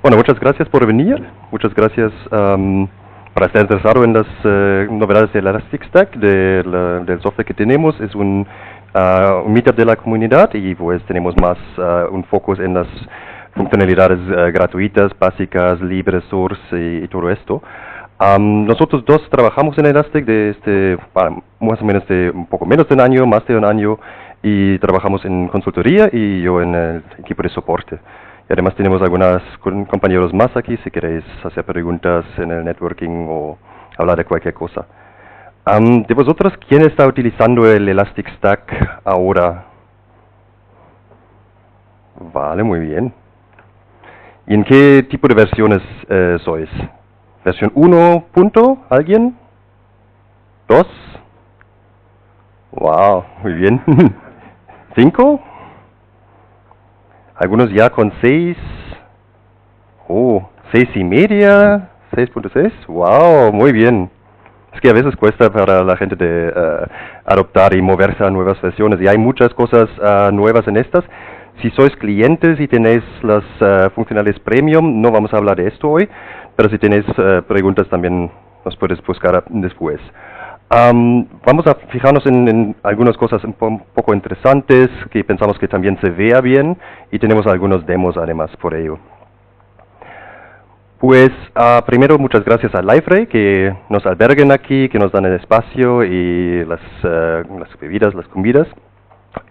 Bueno, muchas gracias por venir. Muchas gracias para estar interesado en las novedades de Elasticstack, del software que tenemos. Es un meetup de la comunidad y pues tenemos más un foco en las funcionalidades gratuitas, básicas, libre source y todo esto. Nosotros dos trabajamos en Elastic más o menos de un poco menos de un año, más de un año, y trabajamos en consultoría y yo en el equipo de soporte. Y además tenemos algunos compañeros más aquí si queréis hacer preguntas en el networking o hablar de cualquier cosa. De vosotros, ¿quién está utilizando el Elasticstack ahora? Vale, muy bien. ¿Y en qué tipo de versiones sois? ¿Versión 1 punto? ¿Alguien? ¿2? Wow, muy bien. ¿5? Algunos ya con 6. Oh, 6.5. 6.6. Wow, muy bien. Es que a veces cuesta para la gente de adoptar y moverse a nuevas versiones. Y hay muchas cosas nuevas en estas. Si sois clientes y tenéis las funcionalidades premium, no vamos a hablar de esto hoy. Pero si tenéis preguntas también nos puedes buscar después. Vamos a fijarnos en algunas cosas un poco interesantes que pensamos que también se vea bien y tenemos algunos demos además por ello. Pues primero muchas gracias a Liferay que nos alberguen aquí, que nos dan el espacio y las bebidas, las comidas.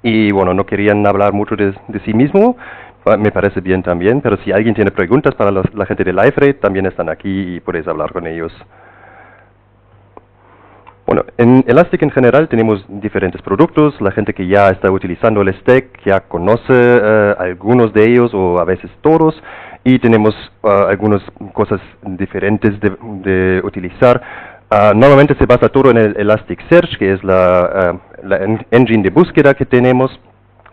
Y bueno, no querían hablar mucho de sí mismo, me parece bien también, pero si alguien tiene preguntas para la gente de Liferay, también están aquí y podéis hablar con ellos. Bueno, en Elastic en general tenemos diferentes productos. La gente que ya está utilizando el stack ya conoce algunos de ellos o a veces todos. Y tenemos algunas cosas diferentes de utilizar. Normalmente se basa todo en el Elasticsearch, que es la engine de búsqueda que tenemos.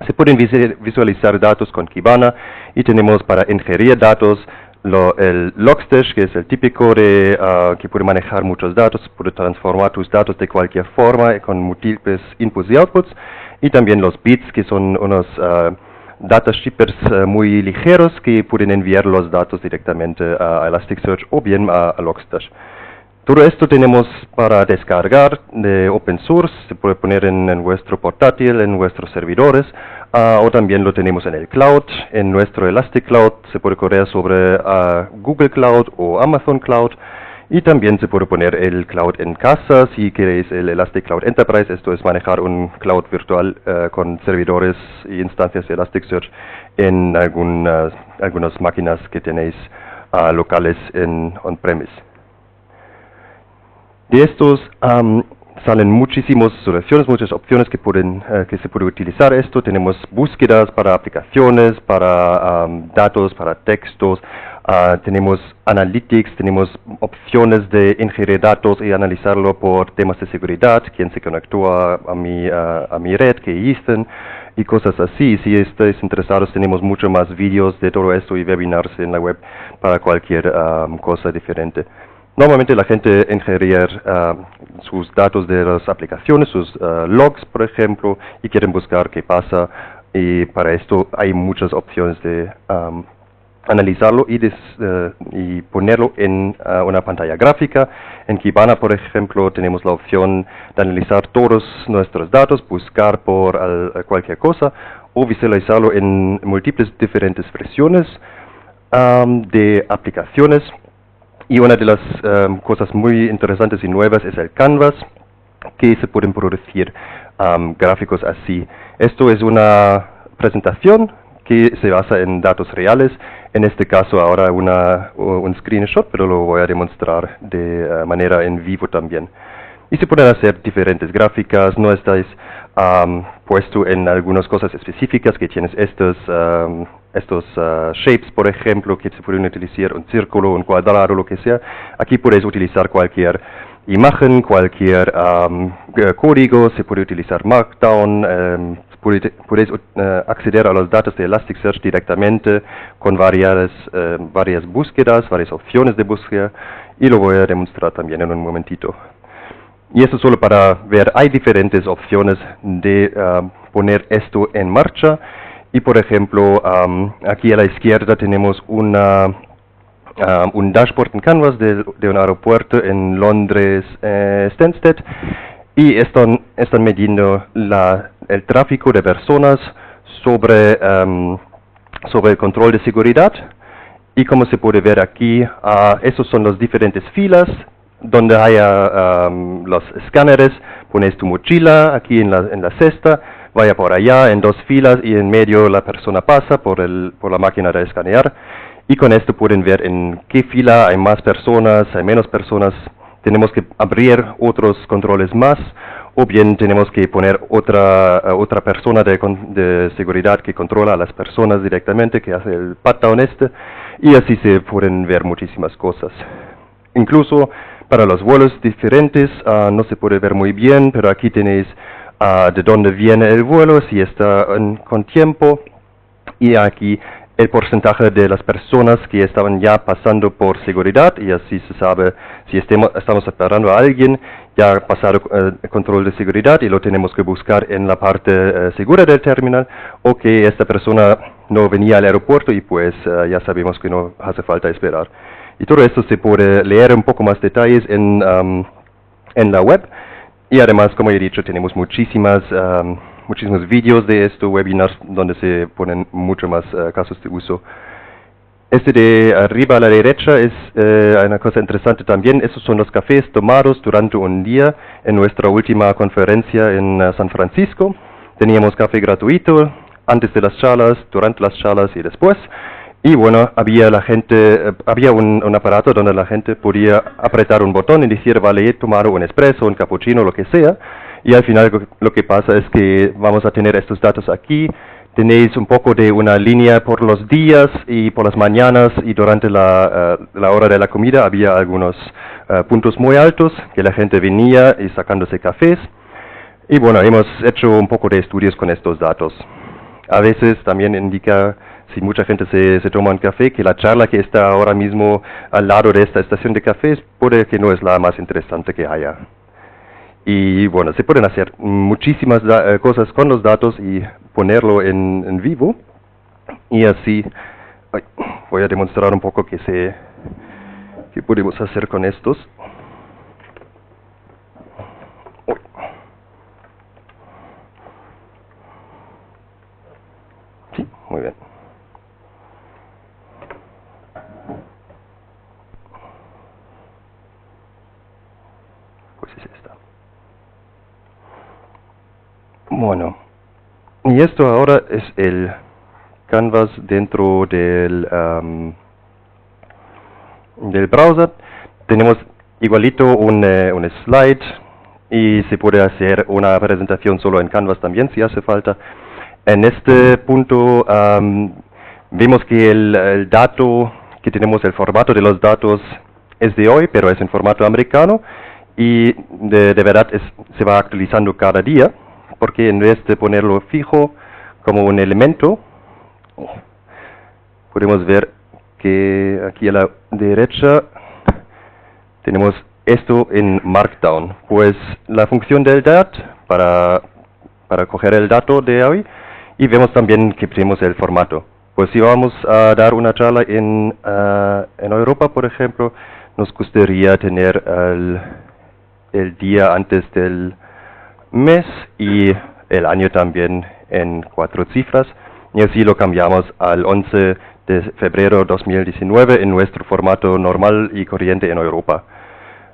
Se pueden visualizar datos con Kibana y tenemos para ingerir datos el Logstash, que es el típico que puede manejar muchos datos, puede transformar tus datos de cualquier forma con múltiples inputs y outputs, y también los bits, que son unos data shippers muy ligeros que pueden enviar los datos directamente a Elasticsearch o bien a Logstash. Todo esto tenemos para descargar de open source, se puede poner en vuestro portátil, en vuestros servidores, o también lo tenemos en el cloud, en nuestro Elastic Cloud, se puede correr sobre Google Cloud o Amazon Cloud, y también se puede poner el cloud en casa si queréis el Elastic Cloud Enterprise, esto es manejar un cloud virtual con servidores e instancias de Elasticsearch en algunas máquinas que tenéis locales en on-premise. De estos salen muchísimas soluciones, muchas opciones que se puede utilizar esto. Tenemos búsquedas para aplicaciones, para datos, para textos. Tenemos analytics, tenemos opciones de ingerir datos y analizarlo por temas de seguridad, quién se conectó a mi red, qué hicieron y cosas así. Si estáis interesados, tenemos mucho más vídeos de todo esto y webinars en la web para cualquier cosa diferente. Normalmente la gente ingerir sus datos de las aplicaciones, sus logs, por ejemplo, y quieren buscar qué pasa. Y para esto hay muchas opciones de analizarlo y ponerlo en una pantalla gráfica. En Kibana, por ejemplo, tenemos la opción de analizar todos nuestros datos, buscar por cualquier cosa, o visualizarlo en múltiples diferentes versiones de aplicaciones. Y una de las cosas muy interesantes y nuevas es el Canvas, que se pueden producir gráficos así. Esto es una presentación que se basa en datos reales. En este caso ahora un screenshot, pero lo voy a demostrar de manera en vivo también. Y se pueden hacer diferentes gráficas, no estáis puesto en algunas cosas específicas que tienes estos shapes, por ejemplo, que se pueden utilizar un círculo, un cuadrado, lo que sea. Aquí podéis utilizar cualquier imagen, cualquier código, se puede utilizar Markdown, podéis acceder a los datos de Elasticsearch directamente con varias búsquedas, varias opciones de búsqueda, y lo voy a demostrar también en un momentito. Y esto solo para ver, hay diferentes opciones de poner esto en marcha. Y por ejemplo, aquí a la izquierda tenemos una un dashboard en Canvas de un aeropuerto en Londres, Stansted, y están midiendo el tráfico de personas sobre el control de seguridad. Y como se puede ver aquí, esos son las diferentes filas donde haya los escáneres. Pones tu mochila aquí en la cesta, vaya por allá en 2 filas y en medio la persona pasa por la máquina de escanear. Y con esto pueden ver en qué fila hay más personas, hay menos personas. Tenemos que abrir otros controles más, o bien tenemos que poner otra persona de seguridad que controla a las personas directamente, que hace el pat-down y así se pueden ver muchísimas cosas. Incluso para los vuelos diferentes no se puede ver muy bien, pero aquí tenéis de dónde viene el vuelo, si está con tiempo, y aquí el porcentaje de las personas que estaban ya pasando por seguridad, y así se sabe si estamos esperando a alguien ya ha pasado el control de seguridad y lo tenemos que buscar en la parte segura del terminal, o que esta persona no venía al aeropuerto y pues ya sabemos que no hace falta esperar. Y todo esto se puede leer un poco más detalles en la web, y además, como he dicho, tenemos muchísimos vídeos de estos webinars donde se ponen mucho más casos de uso. Este de arriba a la derecha es una cosa interesante también. Esos son los cafés tomados durante un día en nuestra última conferencia en San Francisco. Teníamos café gratuito antes de las charlas, durante las charlas y después. Y bueno, había un aparato donde la gente podía apretar un botón y decir, vale, tomar un espresso, un cappuccino, lo que sea. Y al final lo que pasa es que vamos a tener estos datos aquí. Tenéis un poco de una línea por los días y por las mañanas, y durante la hora de la comida había algunos puntos muy altos que la gente venía y sacándose cafés. Y bueno, hemos hecho un poco de estudios con estos datos. A veces también indica, si mucha gente se toma un café, que la charla que está ahora mismo al lado de esta estación de cafés puede que no es la más interesante que haya. Y bueno, se pueden hacer muchísimas cosas con los datos y ponerlo en vivo. Y así voy a demostrar un poco qué podemos hacer con estos. Sí, muy bien. Pues es esta. Bueno, y esto ahora es el Canvas dentro del browser. Tenemos igualito un slide, y se puede hacer una presentación solo en Canvas también si hace falta. En este punto vemos que el dato que tenemos, el formato de los datos es de hoy, pero es en formato americano, y de verdad se va actualizando cada día, porque en vez de ponerlo fijo como un elemento, podemos ver que aquí a la derecha tenemos esto en Markdown. Pues la función del DAT para coger el dato de hoy, y vemos también que tenemos el formato. Pues si vamos a dar una charla en Europa, por ejemplo, nos gustaría tener el día antes del mes y el año también en 4 cifras, y así lo cambiamos al 11 de febrero 2019 en nuestro formato normal y corriente en Europa.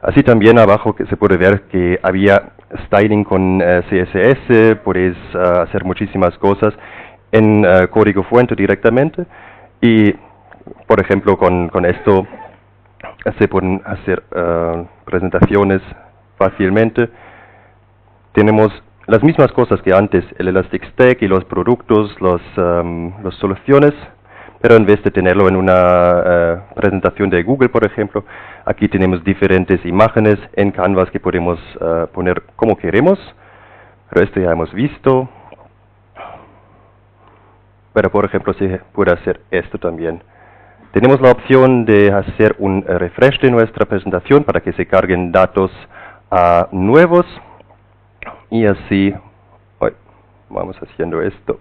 Así también abajo que se puede ver que había styling con CSS, podéis hacer muchísimas cosas en código fuente directamente, y por ejemplo con esto se pueden hacer presentaciones fácilmente. Tenemos las mismas cosas que antes, el Elastic Stack y los productos, las soluciones, pero en vez de tenerlo en una presentación de Google, por ejemplo, aquí tenemos diferentes imágenes en Canvas que podemos poner como queremos, pero esto ya hemos visto. Pero por ejemplo se puede hacer esto también. Tenemos la opción de hacer un refresh de nuestra presentación para que se carguen datos nuevos, y así vamos haciendo esto.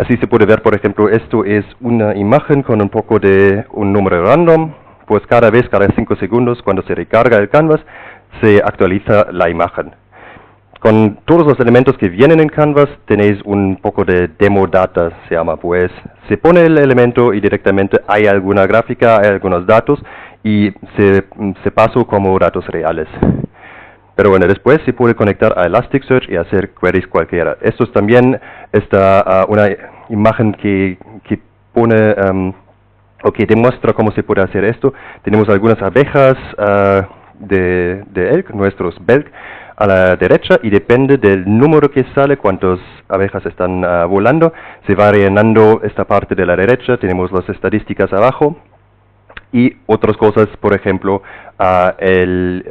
Así se puede ver, por ejemplo, esto es una imagen con un poco de un número random, pues cada 5 segundos, cuando se recarga el canvas, se actualiza la imagen. Con todos los elementos que vienen en Canvas tenéis un poco de demo data, se llama, pues se pone el elemento y directamente hay alguna gráfica, hay algunos datos y se pasó como datos reales. Pero bueno, después se puede conectar a Elasticsearch y hacer queries cualquiera. Esto es también una imagen que pone o que demuestra cómo se puede hacer esto. Tenemos algunas abejas de elk, nuestros belk, a la derecha, y depende del número que sale, cuántas abejas están volando, se va rellenando esta parte de la derecha, tenemos las estadísticas abajo, y otras cosas, por ejemplo, el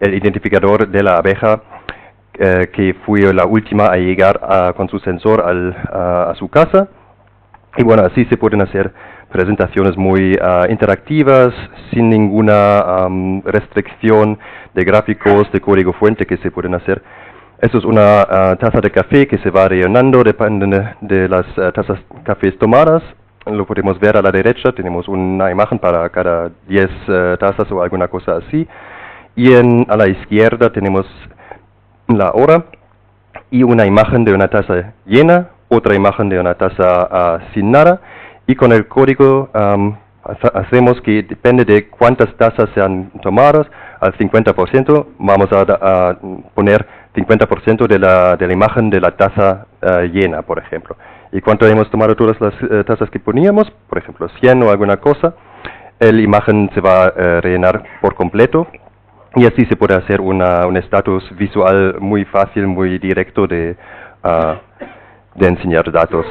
identificador de la abeja, que fue la última a llegar con su sensor a su casa, y bueno, así se pueden hacer presentaciones muy interactivas, sin ninguna restricción de gráficos, de código fuente que se pueden hacer. Esto es una taza de café que se va rellenando, depende de las tazas cafés tomadas. Lo podemos ver a la derecha, tenemos una imagen para cada 10 tazas o alguna cosa así. Y a la izquierda tenemos la hora y una imagen de una taza llena, otra imagen de una taza sin nada. Y con el código hacemos que depende de cuántas tazas sean tomadas, al 50% vamos a poner 50% de la imagen de la taza llena, por ejemplo. Y cuánto hemos tomado todas las tazas que poníamos, por ejemplo 100 o alguna cosa, la imagen se va a rellenar por completo. Y así se puede hacer un estatus visual muy fácil, muy directo de enseñar datos.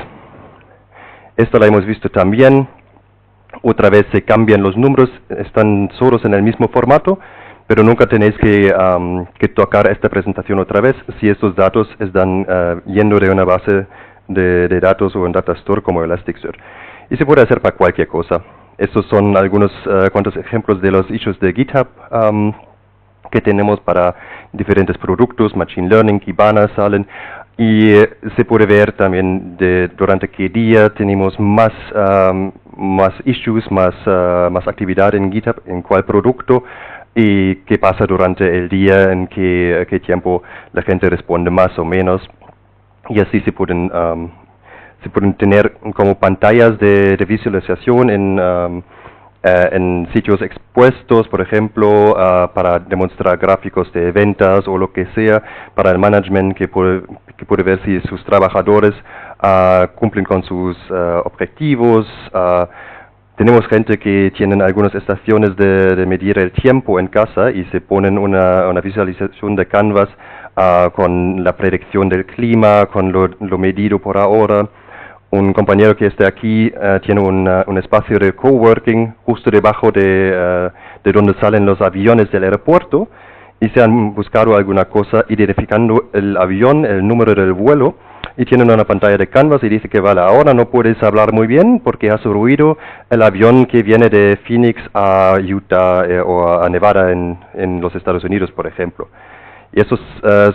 Esto lo hemos visto también. Otra vez se cambian los números, están todos en el mismo formato, pero nunca tenéis que tocar esta presentación otra vez si estos datos están yendo de una base de datos o un data store como Elasticsearch. Y se puede hacer para cualquier cosa. Estos son algunos cuantos ejemplos de los issues de GitHub que tenemos para diferentes productos, Machine Learning, Kibana salen. Y se puede ver también durante qué día tenemos más issues, más actividad en GitHub, en cuál producto, y qué pasa durante el día, en qué tiempo la gente responde más o menos. Y así se pueden tener como pantallas de visualización en sitios expuestos, por ejemplo, para demostrar gráficos de ventas o lo que sea, para el management que puede ver si sus trabajadores cumplen con sus objetivos. Tenemos gente que tienen algunas estaciones de medir el tiempo en casa y se ponen una visualización de Canvas con la predicción del clima, con lo medido por ahora. Un compañero que está aquí tiene un espacio de coworking justo debajo de donde salen los aviones del aeropuerto, y se han buscado alguna cosa identificando el avión, el número del vuelo, y tienen una pantalla de Canvas y dice que vale, ahora no puedes hablar muy bien porque hace ruido el avión que viene de Phoenix a Utah o a Nevada en los Estados Unidos, por ejemplo. Y esos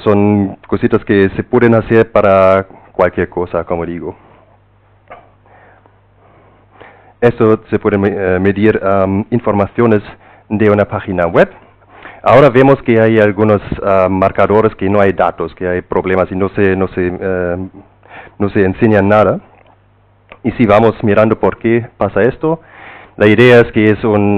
son cositas que se pueden hacer para cualquier cosa, como digo. Esto se puede medir informaciones de una página web. Ahora vemos que hay algunos marcadores que no hay datos, que hay problemas y no se enseñan nada. Y si vamos mirando por qué pasa esto, la idea es que es un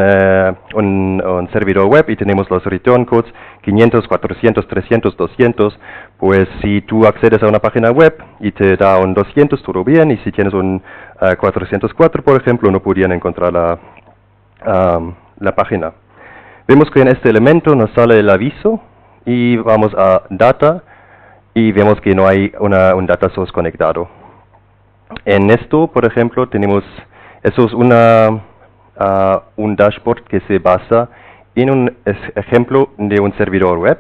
servidor web y tenemos los return codes 500, 400, 300, 200. Pues si tú accedes a una página web y te da un 200, todo bien, y si tienes un 404, por ejemplo, no podrían encontrar la página. Vemos que en este elemento nos sale el aviso y vamos a Data y vemos que no hay un data source conectado. En esto, por ejemplo, tenemos, eso es un dashboard que se basa en un ejemplo de un servidor web.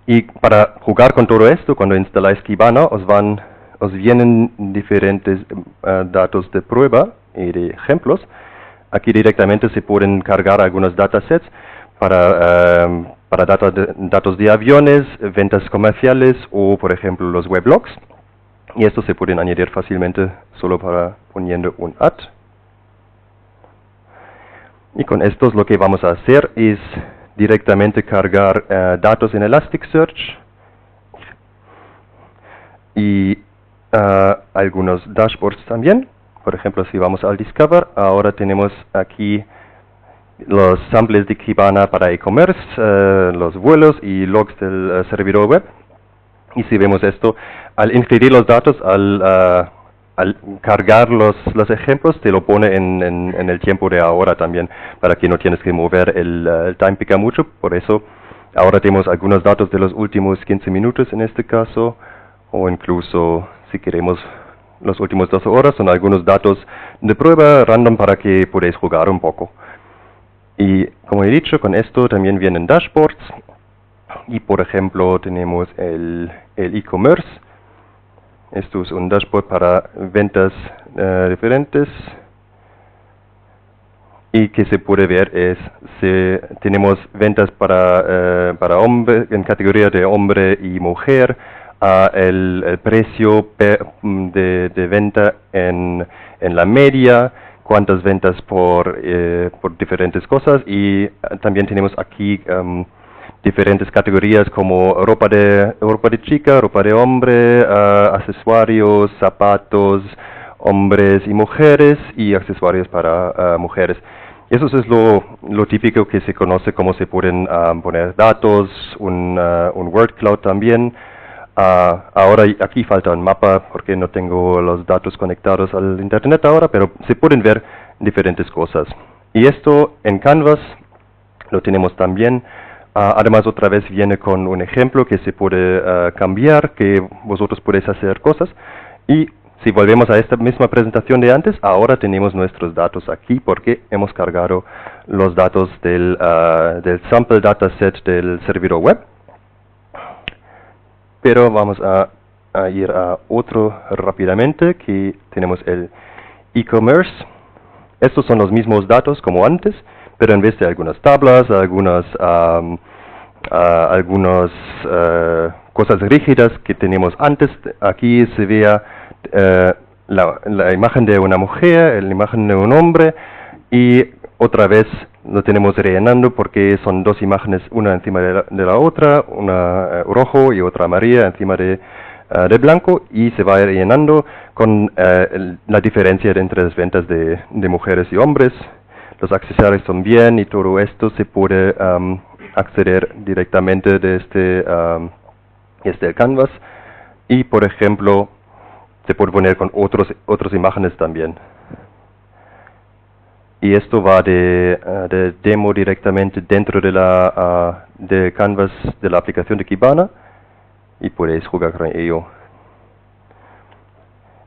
Y para jugar con todo esto, cuando instaláis Kibana, os vienen diferentes datos de prueba y de ejemplos. Aquí directamente se pueden cargar algunos datasets para datos de aviones, ventas comerciales o, por ejemplo, los weblogs. Y estos se pueden añadir fácilmente solo para poniendo un @ Y con estos lo que vamos a hacer es directamente cargar datos en Elasticsearch y algunos dashboards también. Por ejemplo, si vamos al Discover, ahora tenemos aquí los samples de Kibana para e-commerce, los vuelos y logs del servidor web. Y si vemos esto, al ingerir los datos, al cargar los ejemplos, te lo pone en el tiempo de ahora también, para que no tienes que mover el time picker mucho. Por eso, ahora tenemos algunos datos de los últimos 15 minutos en este caso, o incluso, si queremos, los últimos 12 horas, son algunos datos de prueba random para que podáis jugar un poco. Y como he dicho, con esto también vienen dashboards. Y por ejemplo, tenemos el e-commerce. Esto es un dashboard para ventas diferentes. Y que se puede ver es, tenemos ventas para hombre, en categoría de hombre y mujer, el precio de venta en la media, cuántas ventas por diferentes cosas, y también tenemos aquí diferentes categorías como ropa de chica, ropa de hombre, accesorios, zapatos, hombres y mujeres, y accesorios para mujeres. Eso es lo típico que se conoce como se pueden poner datos, un word cloud también. Ahora aquí falta un mapa porque no tengo los datos conectados al internet ahora, pero se pueden ver diferentes cosas. Y esto en Canvas lo tenemos también. Además, otra vez viene con un ejemplo que se puede cambiar, que vosotros podéis hacer cosas. Y si volvemos a esta misma presentación de antes, ahora tenemos nuestros datos aquí porque hemos cargado los datos del sample dataset del servidor web. Pero vamos a ir a otro rápidamente, que tenemos el e-commerce. Estos son los mismos datos como antes, pero en vez de algunas tablas, algunas cosas rígidas que teníamos antes, aquí se vea la imagen de una mujer, la imagen de un hombre, y otra vez lo tenemos rellenando porque son dos imágenes, una encima de la otra, una rojo y otra amarilla encima de blanco, y se va rellenando con la diferencia entre las ventas de mujeres y hombres. Los accesorios son bien, y todo esto se puede acceder directamente desde el Canvas, y por ejemplo se puede poner con otras imágenes también. Y esto va de demo directamente dentro de Canvas de la aplicación de Kibana, y podéis jugar con ello.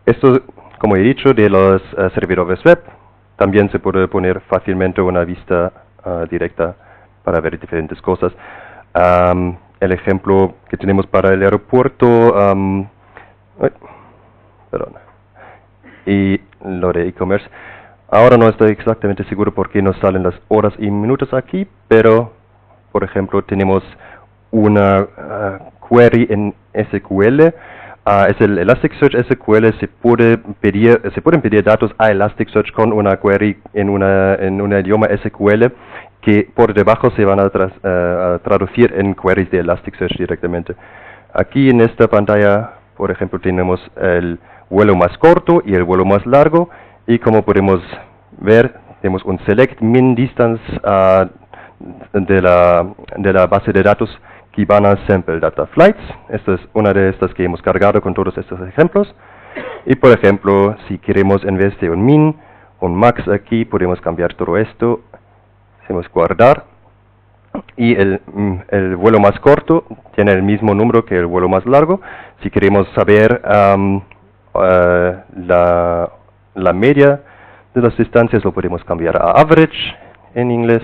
Esto, como he dicho, de los servidores web, también se puede poner fácilmente una vista directa para ver diferentes cosas. El ejemplo que tenemos para el aeropuerto, y lo de e-commerce. Ahora no estoy exactamente seguro por qué nos salen las horas y minutos aquí, pero, por ejemplo, tenemos una query en SQL. Es el Elasticsearch SQL. Se pueden pedir datos a Elasticsearch con una query en un idioma SQL, que por debajo se van a traducir en queries de Elasticsearch directamente. Aquí en esta pantalla, por ejemplo, tenemos el vuelo más corto y el vuelo más largo, y como podemos ver, tenemos un select min distance de la base de datos Kibana Sample Data Flights. Esta es una de estas que hemos cargado con todos estos ejemplos. Y por ejemplo, si queremos en vez de un min, un max aquí, podemos cambiar todo esto. Hacemos guardar. Y el vuelo más corto tiene el mismo número que el vuelo más largo. Si queremos saber la media de las distancias, lo podemos cambiar a average en inglés.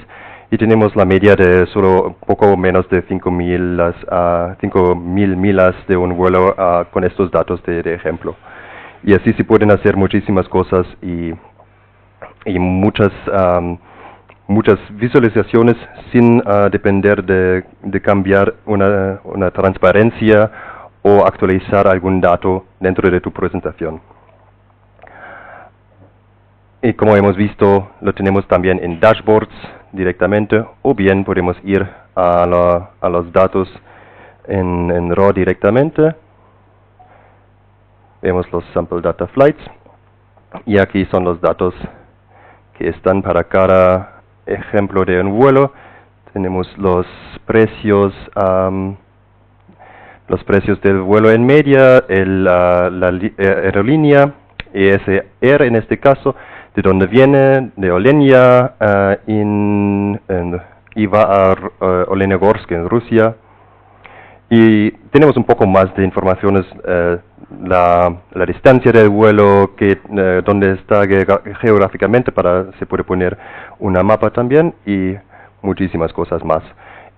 Y tenemos la media de solo poco menos de 5.000 millas de un vuelo con estos datos de ejemplo. Y así se pueden hacer muchísimas cosas y muchas visualizaciones sin depender de cambiar una transparencia o actualizar algún dato dentro de tu presentación. Y como hemos visto, lo tenemos también en dashboards directamente, o bien podemos ir a los datos en RAW directamente. Vemos los sample data flights, y aquí son los datos que están para cada ejemplo de un vuelo. Tenemos los precios del vuelo en media, la aerolínea, ESR en este caso, de dónde viene, de Olenia, y va a Olenegorsk en Rusia. Y tenemos un poco más de informaciones, la distancia del vuelo, dónde está geográficamente, se puede poner una mapa también, y muchísimas cosas más.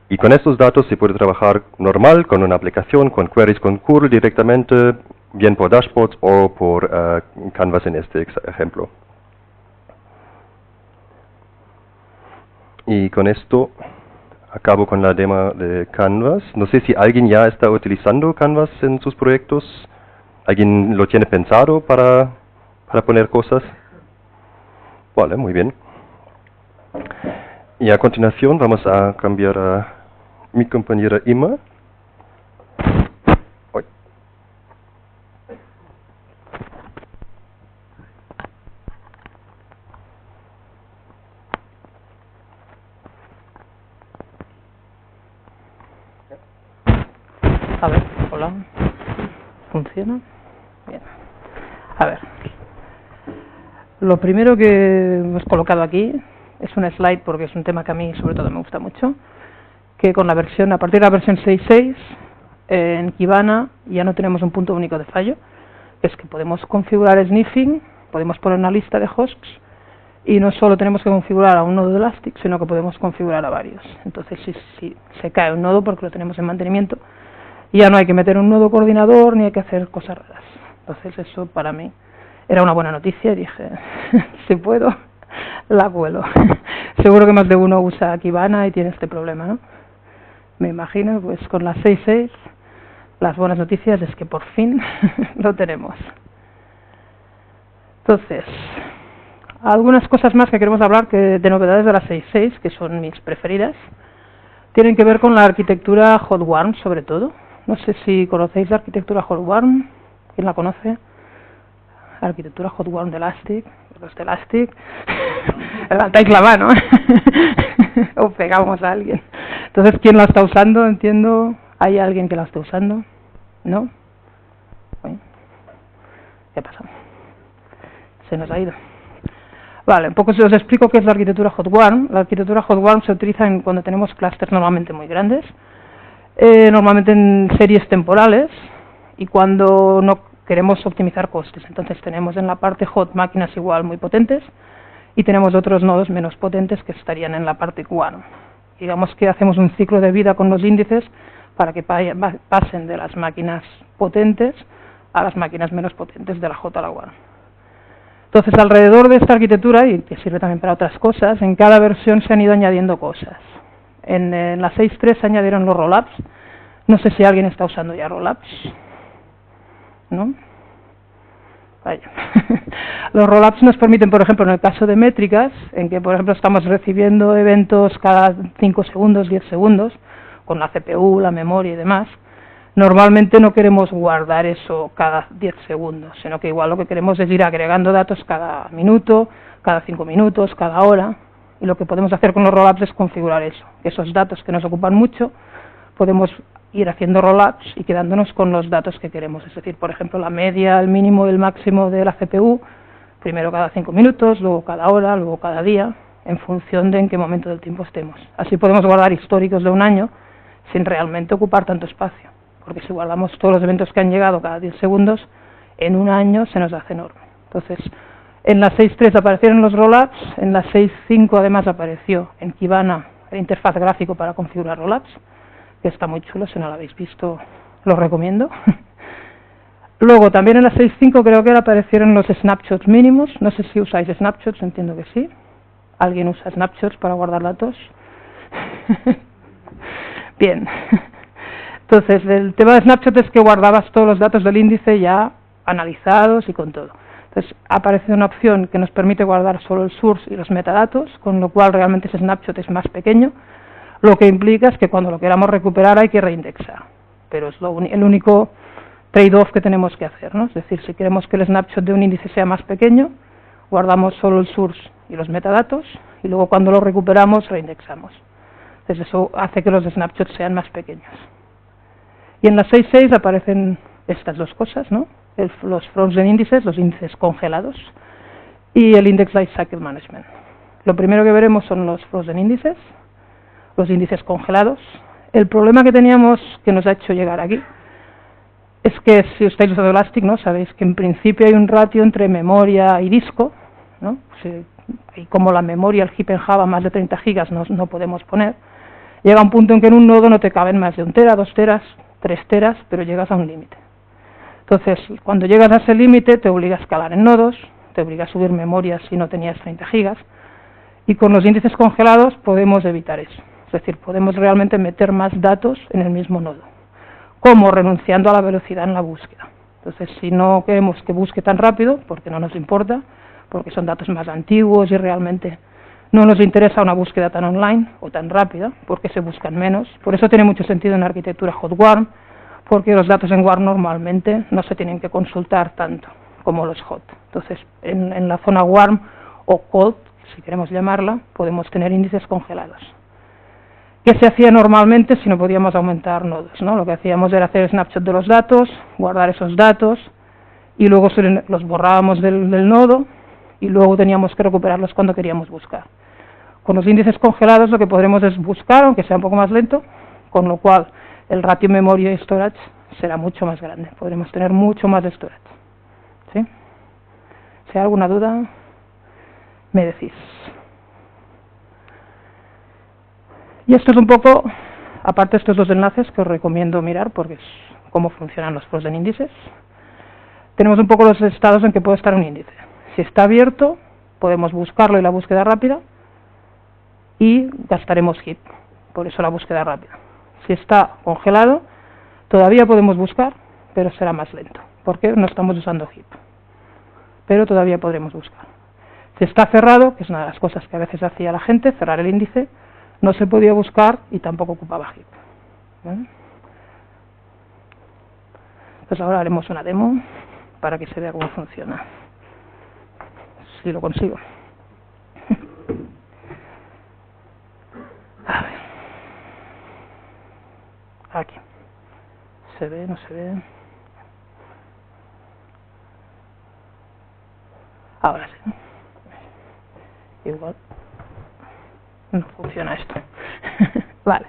Y con estos datos se puede trabajar normal, con una aplicación, con queries con curl directamente, bien por dashboards o por Canvas en este ejemplo. Y con esto acabo con la demo de Canvas. No sé si alguien ya está utilizando Canvas en sus proyectos. ¿Alguien lo tiene pensado para poner cosas? Vale, muy bien. Y a continuación vamos a cambiar a mi compañera Ima. Uy. A ver, hola. ¿Funciona? Bien. A ver. Lo primero que hemos colocado aquí es un slide, porque es un tema que a mí sobre todo me gusta mucho, que con la versión, a partir de la versión 6.6, en Kibana ya no tenemos un punto único de fallo. Es que podemos configurar sniffing, podemos poner una lista de hosts, y no solo tenemos que configurar a un nodo de Elastic, sino que podemos configurar a varios. Entonces, si se cae un nodo porque lo tenemos en mantenimiento, ya no hay que meter un nodo coordinador ni hay que hacer cosas raras. Entonces, eso para mí era una buena noticia y dije, si puedo, la cuelo. Seguro que más de uno usa Kibana y tiene este problema, ¿no? Me imagino, pues con la 6.6, las buenas noticias es que por fin lo tenemos. Entonces, algunas cosas más que queremos hablar de novedades de la 6.6, que son mis preferidas, tienen que ver con la arquitectura Hotwarm, sobre todo. No sé si conocéis la arquitectura Hotwarm. ¿Quién la conoce? La arquitectura Hotwarm de Elastic. Los de Elastic. Levantáis la mano. O pegamos a alguien. Entonces, ¿quién la está usando? Entiendo. ¿Hay alguien que la está usando? ¿No? ¿Qué pasa? Se nos ha ido. Vale, un poco os explico qué es la arquitectura Hotwarm. La arquitectura Hotwarm se utiliza cuando tenemos clústeres normalmente muy grandes, normalmente en series temporales, y cuando no queremos optimizar costes. Entonces tenemos en la parte hot máquinas igual muy potentes, y tenemos otros nodos menos potentes que estarían en la parte warm. Digamos que hacemos un ciclo de vida con los índices para que pasen de las máquinas potentes a las máquinas menos potentes de la hot a la warm. Entonces, alrededor de esta arquitectura, y que sirve también para otras cosas, en cada versión se han ido añadiendo cosas. En la 6.3 se añadieron los rollups. No sé si alguien está usando ya rollups. ¿No? Vaya. Los rollups nos permiten, por ejemplo, en el caso de métricas, en que, por ejemplo, estamos recibiendo eventos cada 5 segundos, 10 segundos, con la CPU, la memoria y demás. Normalmente no queremos guardar eso cada 10 segundos, sino que igual lo que queremos es ir agregando datos cada minuto, cada 5 minutos, cada hora. Y lo que podemos hacer con los rollups es configurar eso, que esos datos que nos ocupan mucho, podemos ir haciendo rollups y quedándonos con los datos que queremos. Es decir, por ejemplo, la media, el mínimo y el máximo de la CPU, primero cada 5 minutos, luego cada hora, luego cada día, en función de en qué momento del tiempo estemos. Así podemos guardar históricos de un año sin realmente ocupar tanto espacio. Porque si guardamos todos los eventos que han llegado cada 10 segundos, en un año se nos hace enorme. Entonces, en la 6.3 aparecieron los rollups, en la 6.5 además apareció en Kibana el interfaz gráfico para configurar rollups, que está muy chulo, si no lo habéis visto, lo recomiendo. Luego, también en la 6.5 creo que aparecieron los snapshots mínimos. No sé si usáis snapshots, entiendo que sí. ¿Alguien usa snapshots para guardar datos? Bien. Entonces, el tema de Snapshot es que guardabas todos los datos del índice ya analizados y con todo. Entonces, aparece una opción que nos permite guardar solo el source y los metadatos, con lo cual realmente ese Snapshot es más pequeño, lo que implica es que cuando lo queramos recuperar hay que reindexar. Pero es el único trade-off que tenemos que hacer, ¿no? Es decir, si queremos que el Snapshot de un índice sea más pequeño, guardamos solo el source y los metadatos, y luego cuando lo recuperamos reindexamos. Entonces eso hace que los snapshots sean más pequeños. Y en la 6.6 aparecen estas dos cosas, ¿no? Los frozen índices, los índices congelados, y el Index Lifecycle Management. Lo primero que veremos son los frozen índices, los índices congelados. El problema que teníamos, que nos ha hecho llegar aquí, es que si estáis usando Elastic, ¿no? Sabéis que en principio hay un ratio entre memoria y disco, ¿no? Y como la memoria, el heap en Java, más de 30 gigas no podemos poner, llega un punto en que en un nodo no te caben más de 1 tera, 2 teras, 3 teras, pero llegas a un límite. Entonces, cuando llegas a ese límite, te obliga a escalar en nodos, te obliga a subir memoria si no tenías 30 gigas, y con los índices congelados podemos evitar eso. Es decir, podemos realmente meter más datos en el mismo nodo, como renunciando a la velocidad en la búsqueda. Entonces, si no queremos que busque tan rápido, porque no nos importa, porque son datos más antiguos y realmente no nos interesa una búsqueda tan online o tan rápida, porque se buscan menos. Por eso tiene mucho sentido en la arquitectura hot warm, porque los datos en warm normalmente no se tienen que consultar tanto como los hot. Entonces, en la zona warm o cold, si queremos llamarla, podemos tener índices congelados. ¿Qué se hacía normalmente si no podíamos aumentar nodos, ¿no? Lo que hacíamos era hacer snapshot de los datos, guardar esos datos, y luego los borrábamos del nodo, y luego teníamos que recuperarlos cuando queríamos buscar. Con los índices congelados lo que podremos es buscar, aunque sea un poco más lento, con lo cual el ratio memoria y storage será mucho más grande. Podremos tener mucho más storage. ¿Sí? Si hay alguna duda, me decís. Y esto es un poco, aparte de estos dos enlaces que os recomiendo mirar, porque es cómo funcionan los frozen índices, tenemos un poco los estados en que puede estar un índice. Si está abierto, podemos buscarlo y la búsqueda rápida, y gastaremos heap, por eso la búsqueda rápida. Si está congelado, todavía podemos buscar, pero será más lento, porque no estamos usando heap, pero todavía podremos buscar. Si está cerrado, que es una de las cosas que a veces hacía la gente, cerrar el índice, no se podía buscar y tampoco ocupaba heap. ¿Vale? Pues ahora haremos una demo para que se vea cómo funciona. Si lo consigo. A ver. Aquí. ¿Se ve? ¿No se ve? Ahora sí. Igual. No funciona esto. Vale.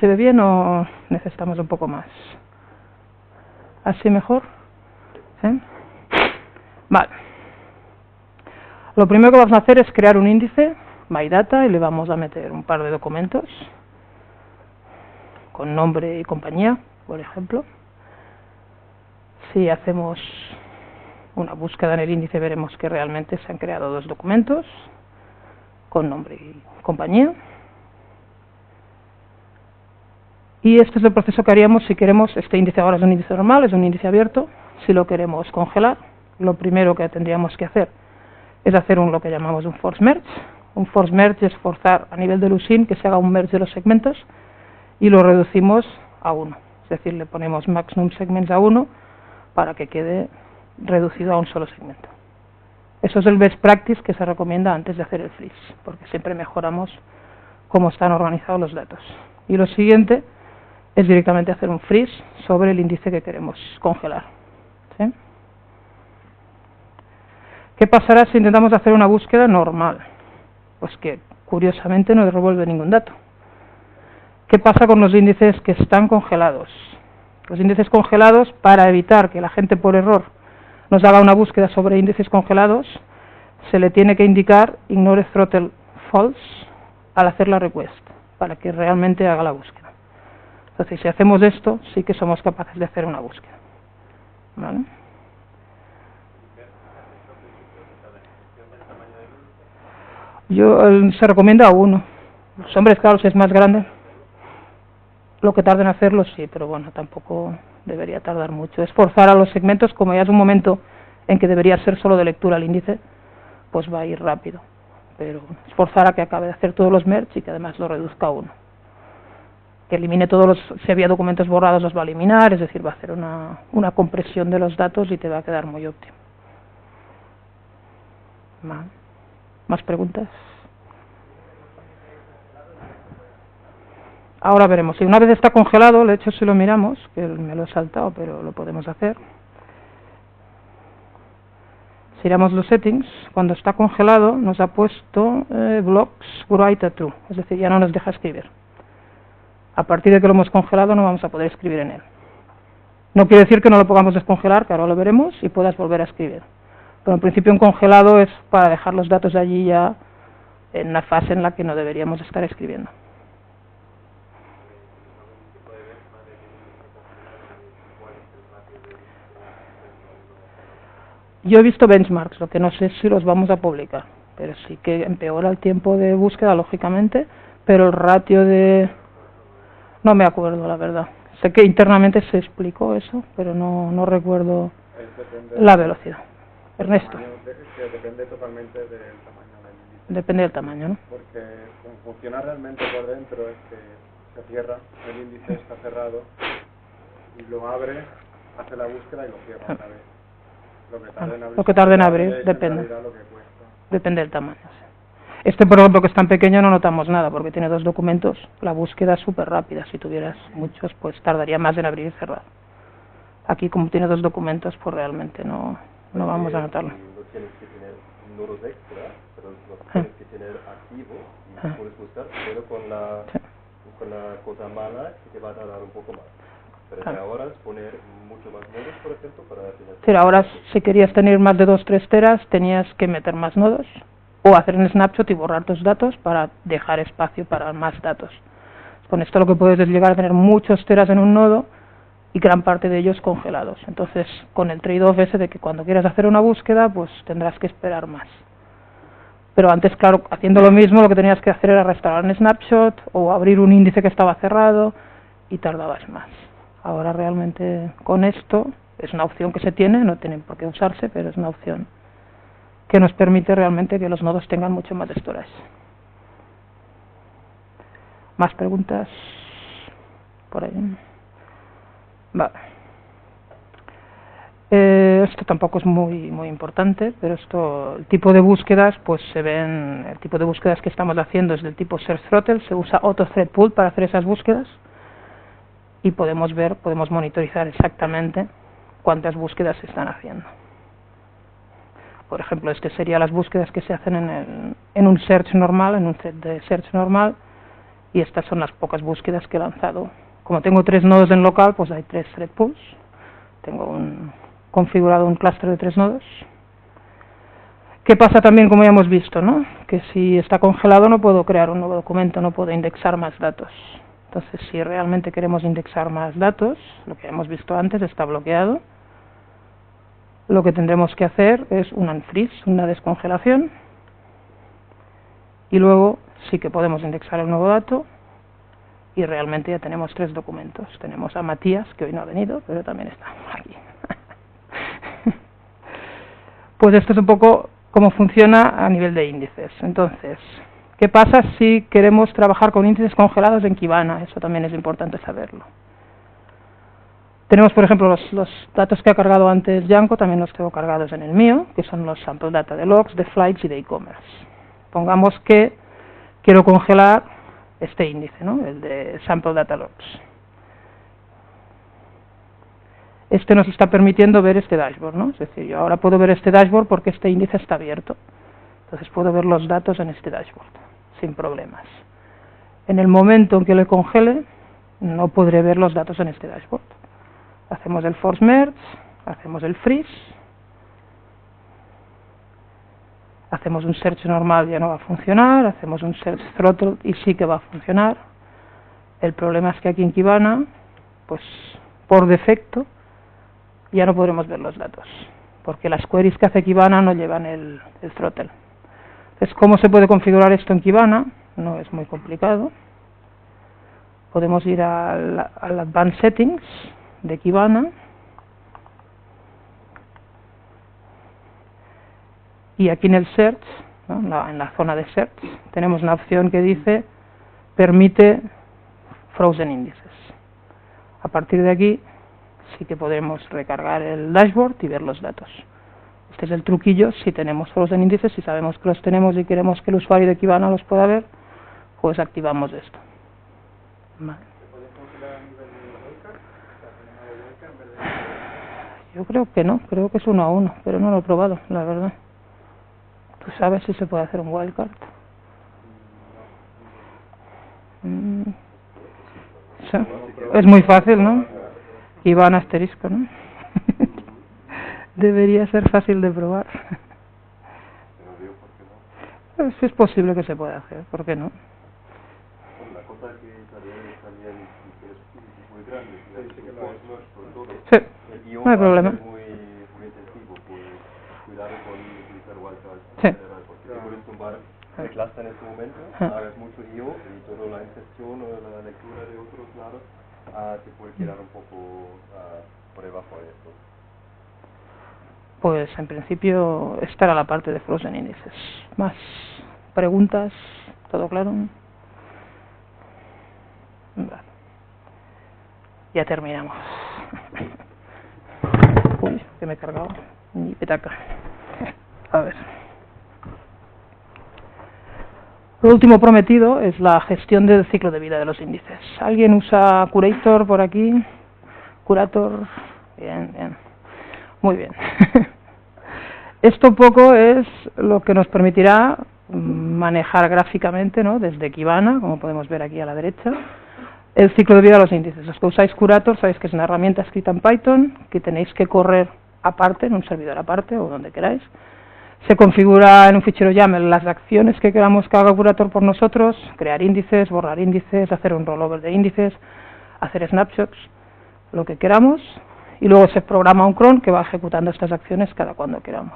¿Se ve bien o necesitamos un poco más? ¿Así mejor? ¿Sí? Vale. Lo primero que vamos a hacer es crear un índice, MyData, y le vamos a meter un par de documentos con nombre y compañía, por ejemplo. Si hacemos una búsqueda en el índice, veremos que realmente se han creado dos documentos con nombre y compañía. Y este es el proceso que haríamos si queremos, este índice ahora es un índice normal, es un índice abierto. Si lo queremos congelar, lo primero que tendríamos que hacer es hacer lo que llamamos un force merge. Un force merge es forzar a nivel de Lucene que se haga un merge de los segmentos y lo reducimos a 1. Es decir, le ponemos maximum segments a 1 para que quede reducido a un solo segmento. Eso es el best practice que se recomienda antes de hacer el freeze, porque siempre mejoramos cómo están organizados los datos. Y lo siguiente es directamente hacer un freeze sobre el índice que queremos congelar. ¿Sí? ¿Qué pasará si intentamos hacer una búsqueda normal? Pues que, curiosamente, no devuelve ningún dato. ¿Qué pasa con los índices que están congelados? Los índices congelados, para evitar que la gente por error nos haga una búsqueda sobre índices congelados, se le tiene que indicar ignore throttle false al hacer la request, para que realmente haga la búsqueda. Entonces, si hacemos esto, sí que somos capaces de hacer una búsqueda. ¿Vale? Se recomienda a 1. Los hombres, claro, si es más grande. Lo que tarde en hacerlo sí, pero bueno, tampoco debería tardar mucho. Es forzar a los segmentos, como ya es un momento en que debería ser solo de lectura el índice, pues va a ir rápido. Pero es forzar a que acabe de hacer todos los merge y que además lo reduzca a uno. Que elimine todos los, si había documentos borrados los va a eliminar, es decir, va a hacer una compresión de los datos y te va a quedar muy óptimo. ¿Más preguntas? Ahora veremos. Si una vez está congelado, de hecho si lo miramos, que me lo he saltado, pero lo podemos hacer. Si miramos los settings, cuando está congelado nos ha puesto blocks write a true, es decir, ya no nos deja escribir. A partir de que lo hemos congelado no vamos a poder escribir en él. No quiere decir que no lo podamos descongelar, que ahora lo veremos, y puedas volver a escribir. Pero en principio un congelado es para dejar los datos allí ya en una fase en la que no deberíamos estar escribiendo. Yo he visto benchmarks, lo que no sé si los vamos a publicar, pero sí que empeora el tiempo de búsqueda, lógicamente, pero el ratio de... No me acuerdo, la verdad. Sé que internamente se explicó eso, pero no recuerdo la velocidad. Ernesto. Depende totalmente del tamaño del índice. Depende del tamaño, ¿no? Porque como funciona realmente por dentro es que se cierra, el índice está cerrado, y lo abre, hace la búsqueda y lo cierra otra vez. Lo que tarde en abrir depende. Depende del tamaño. Sí. Este, por ejemplo, que es tan pequeño, no notamos nada, porque tiene 2 documentos. La búsqueda es súper rápida. Si tuvieras muchos, pues tardaría más en abrir y cerrar. Aquí, como tiene 2 documentos, pues realmente no vamos a notarlo. No tienes que tener nodos extra, pero los tienes que tener activo y puedes buscar, pero con la cosa mala que te va a tardar un poco más. Pero ahora es poner mucho más nodos, por ejemplo, para tener... Pero ahora, si querías tener más de 2-3 teras, tenías que meter más nodos, o hacer un snapshot y borrar tus datos para dejar espacio para más datos. Con esto lo que puedes es llegar a tener muchos teras en un nodo y gran parte de ellos congelados. Entonces, con el trade-off ese de que cuando quieras hacer una búsqueda, pues tendrás que esperar más. Pero antes, claro, haciendo lo mismo, lo que tenías que hacer era restaurar un snapshot o abrir un índice que estaba cerrado y tardabas más. Ahora realmente con esto es una opción que se tiene, no tienen por qué usarse, pero es una opción que nos permite realmente que los nodos tengan mucho más storage. ¿Más preguntas? Por ahí. Vale. Esto tampoco es muy importante, pero esto, el tipo de búsquedas, pues se ven, el tipo de búsquedas que estamos haciendo es del tipo Search Throttle, se usa Auto Thread Pool para hacer esas búsquedas. Y podemos monitorizar exactamente cuántas búsquedas se están haciendo. Por ejemplo, este serían las búsquedas que se hacen en un search normal, en un thread de search normal, y estas son las pocas búsquedas que he lanzado. Como tengo 3 nodos en local, pues hay 3 thread pools. Tengo configurado un clúster de 3 nodos. ¿Qué pasa también, como ya hemos visto, ¿no? Que si está congelado no puedo crear un nuevo documento, no puedo indexar más datos. Entonces, si realmente queremos indexar más datos, lo que hemos visto antes está bloqueado. Lo que tendremos que hacer es un unfreeze, una descongelación. Y luego sí que podemos indexar el nuevo dato. Y realmente ya tenemos 3 documentos. Tenemos a Matías, que hoy no ha venido, pero también está aquí. Pues esto es un poco cómo funciona a nivel de índices. Entonces, ¿qué pasa si queremos trabajar con índices congelados en Kibana? Eso también es importante saberlo. Tenemos, por ejemplo, los datos que ha cargado antes Yanko, también los tengo cargados en el mío, que son los sample data de logs, de flights y de e-commerce. Pongamos que quiero congelar este índice, ¿no? El de sample data logs. Este nos está permitiendo ver este dashboard, ¿no? Es decir, yo ahora puedo ver este dashboard porque este índice está abierto. Entonces puedo ver los datos en este dashboard, sin problemas. En el momento en que le congele, no podré ver los datos en este dashboard. Hacemos el force merge, hacemos el freeze, hacemos un search normal, ya no va a funcionar, hacemos un search throttle y sí que va a funcionar. El problema es que aquí en Kibana, pues por defecto, ya no podremos ver los datos, porque las queries que hace Kibana no llevan el throttle. Entonces, ¿cómo se puede configurar esto en Kibana? No es muy complicado. podemos ir al Advanced Settings de Kibana y aquí en el Search, ¿no? en la zona de Search, tenemos una opción que dice permite Frozen Indices. A partir de aquí sí que podemos recargar el dashboard y ver los datos. Este es el truquillo: si tenemos Frozen Indices, si sabemos que los tenemos y queremos que el usuario de Kibana los pueda ver, pues activamos esto. Vale. Yo creo que no, creo que es 1 a 1, pero no lo he probado, la verdad. ¿Tú sabes si se puede hacer un wildcard? Sí. Es muy fácil, ¿no? Kibana asterisco, ¿no? Debería ser fácil de probar. Pues es posible que se pueda hacer, ¿por qué no? La cosa que también es muy grande, sí, no hay problema. Muy intensivo, pues cuidado con utilizar wildcards sí. porque te puedes tumbar el cluster en este momento, hagas mucho IO y toda la inserción o la lectura de otros lados te puede quedar un poco por debajo de esto. Pues en principio esta era la parte de Frozen Indices. Más preguntas, ¿todo claro? Vale. Ya terminamos. Uy, que me he cargado. Ni petaca. A ver. Lo último prometido es la gestión del ciclo de vida de los índices. ¿Alguien usa Curator por aquí? Curator. Bien, bien. Muy bien. Esto poco es lo que nos permitirá manejar gráficamente, ¿no? Desde Kibana, como podemos ver aquí a la derecha, el ciclo de vida de los índices. Los que usáis Curator sabéis que es una herramienta escrita en Python que tenéis que correr aparte, en un servidor aparte o donde queráis. Se configura en un fichero YAML las acciones que queramos que haga Curator por nosotros: crear índices, borrar índices, hacer un rollover de índices, hacer snapshots, lo que queramos. Y luego se programa un cron que va ejecutando estas acciones cada cuando queramos.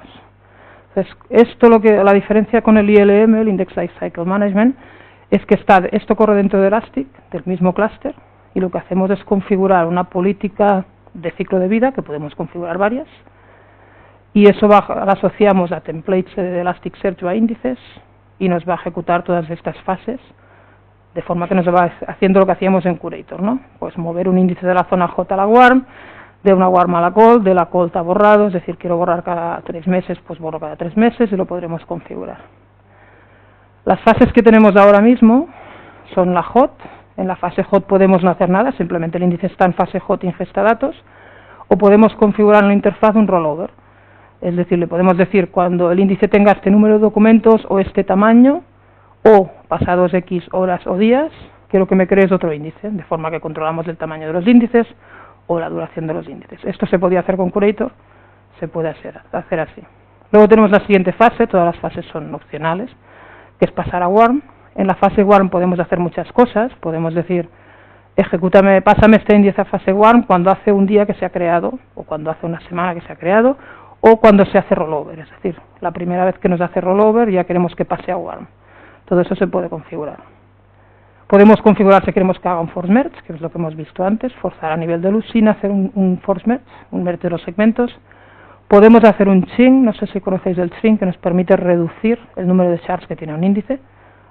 Entonces, la diferencia con el ILM, el Index Lifecycle Management, es que esto corre dentro de Elastic, del mismo clúster, y lo que hacemos es configurar una política de ciclo de vida, que podemos configurar varias, y eso la asociamos a templates de Elasticsearch o a índices, y nos va a ejecutar todas estas fases, de forma que nos va haciendo lo que hacíamos en Curator, ¿no? Pues mover un índice de la zona J a la warm, de una warm a la cold, de la cold a borrado, es decir, quiero borrar cada 3 meses, pues borro cada 3 meses y lo podremos configurar. Las fases que tenemos ahora mismo son la hot. En la fase hot podemos no hacer nada, simplemente el índice está en fase hot y ingesta datos, o podemos configurar en la interfaz un rollover. Es decir, le podemos decir cuando el índice tenga este número de documentos o este tamaño, o pasados X horas o días, quiero que me crees otro índice, de forma que controlamos el tamaño de los índices o la duración de los índices. Esto se podía hacer con Curator, se puede hacer así. Luego tenemos la siguiente fase, todas las fases son opcionales, que es pasar a warm. En la fase warm podemos hacer muchas cosas, podemos decir, pásame este índice a fase warm cuando hace un día que se ha creado, o cuando hace una semana que se ha creado, o cuando se hace rollover, es decir, la primera vez que nos hace rollover ya queremos que pase a warm. Todo eso se puede configurar. Podemos configurar si queremos que haga un force merge, que es lo que hemos visto antes, forzar a nivel de luz sin hacer un force merge, un merge de los segmentos. Podemos hacer un shrink, no sé si conocéis el shrink, que nos permite reducir el número de shards que tiene un índice.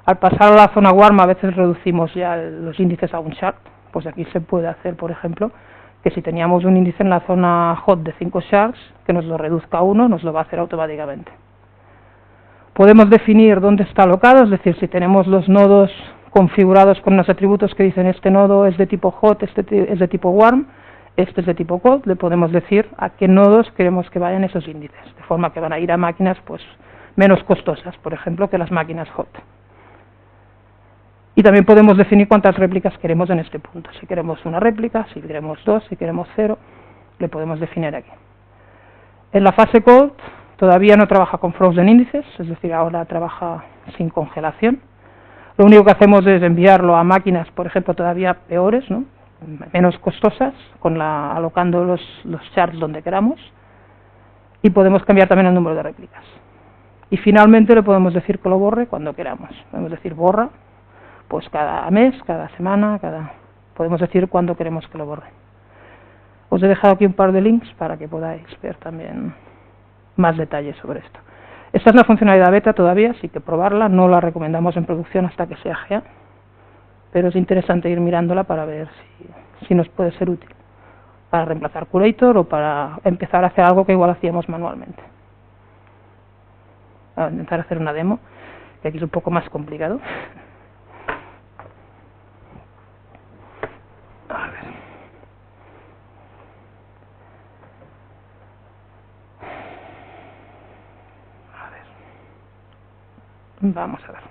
Al pasar a la zona warm a veces reducimos ya los índices a un shard, pues aquí se puede hacer, por ejemplo, que si teníamos un índice en la zona hot de 5 shards, que nos lo reduzca a 1, nos lo va a hacer automáticamente. Podemos definir dónde está alocado, es decir, si tenemos los nodos configurados con unos atributos que dicen este nodo es de tipo hot, este es de tipo warm, este es de tipo cold, le podemos decir a qué nodos queremos que vayan esos índices, de forma que van a ir a máquinas pues menos costosas, por ejemplo, que las máquinas hot. Y también podemos definir cuántas réplicas queremos en este punto, si queremos una réplica, si queremos 2, si queremos 0, le podemos definir aquí. En la fase cold todavía no trabaja con frozen índices, es decir, ahora trabaja sin congelación. Lo único que hacemos es enviarlo a máquinas, por ejemplo, todavía peores, ¿no? Menos costosas, alocando los shards donde queramos, y podemos cambiar también el número de réplicas. Y finalmente le podemos decir que lo borre cuando queramos. Podemos decir borra, pues cada mes, cada semana, podemos decir cuándo queremos que lo borre. Os he dejado aquí un par de links para que podáis ver también más detalles sobre esto. Esta es una funcionalidad beta todavía, así que probarla, no la recomendamos en producción hasta que sea GA, pero es interesante ir mirándola para ver si nos puede ser útil para reemplazar Curator o para empezar a hacer algo que igual hacíamos manualmente. A intentar hacer una demo, que aquí es un poco más complicado. A ver. Vamos a ver.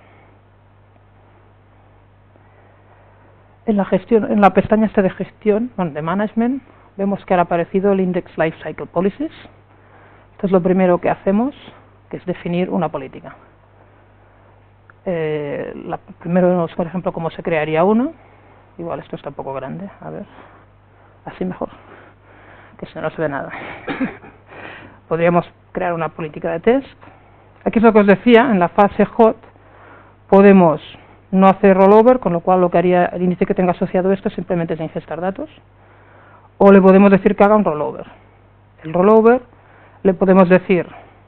En la gestión, en la pestaña esta de gestión, bueno, de management, vemos que ha aparecido el Index Lifecycle Policies. Esto es lo primero que hacemos, que es definir una política. Primero vemos, por ejemplo, cómo se crearía una. Igual esto está un poco grande, a ver, así mejor, que si no, no se ve nada. Podríamos crear una política de test. Aquí es lo que os decía, en la fase hot podemos no hacer rollover, con lo cual lo que haría el índice que tenga asociado esto simplemente es ingestar datos, o le podemos decir que haga un rollover. El rollover le podemos decir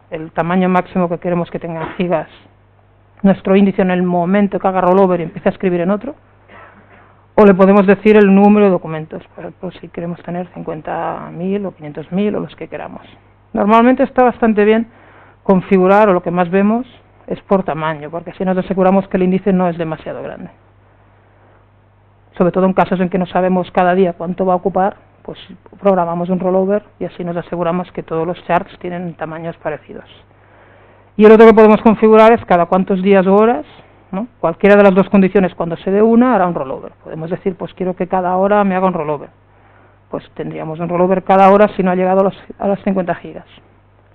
el tamaño máximo que queremos que tenga en gigas nuestro índice en el momento que haga rollover y empiece a escribir en otro, o le podemos decir el número de documentos, por ejemplo, si queremos tener 50.000 o 500.000 o los que queramos. Normalmente está bastante bien configurar, o lo que más vemos es por tamaño, porque así nos aseguramos que el índice no es demasiado grande. Sobre todo en casos en que no sabemos cada día cuánto va a ocupar, pues programamos un rollover y así nos aseguramos que todos los charts tienen tamaños parecidos. Y el otro que podemos configurar es cada cuántos días o horas, ¿no? Cualquiera de las dos condiciones, cuando se dé una, hará un rollover. Podemos decir, pues quiero que cada hora me haga un rollover. Pues tendríamos un rollover cada hora si no ha llegado a las 50 gigas.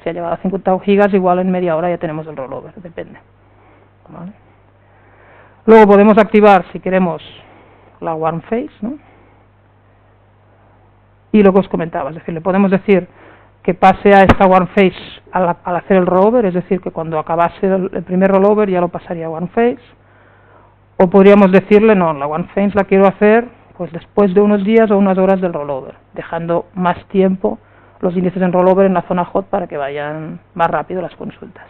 Si ha llegado a 50 gigas, igual en media hora ya tenemos el rollover, depende. ¿Vale? Luego podemos activar, si queremos, la warm phase, ¿no? Y lo que os comentaba, es decir, le podemos decir que pase a esta warm phase al hacer el rollover, es decir, que cuando acabase el primer rollover ya lo pasaría a warm phase. O podríamos decirle, no, la warm phase la quiero hacer pues después de unos días o unas horas del rollover, dejando más tiempo los índices en rollover en la zona hot para que vayan más rápido las consultas.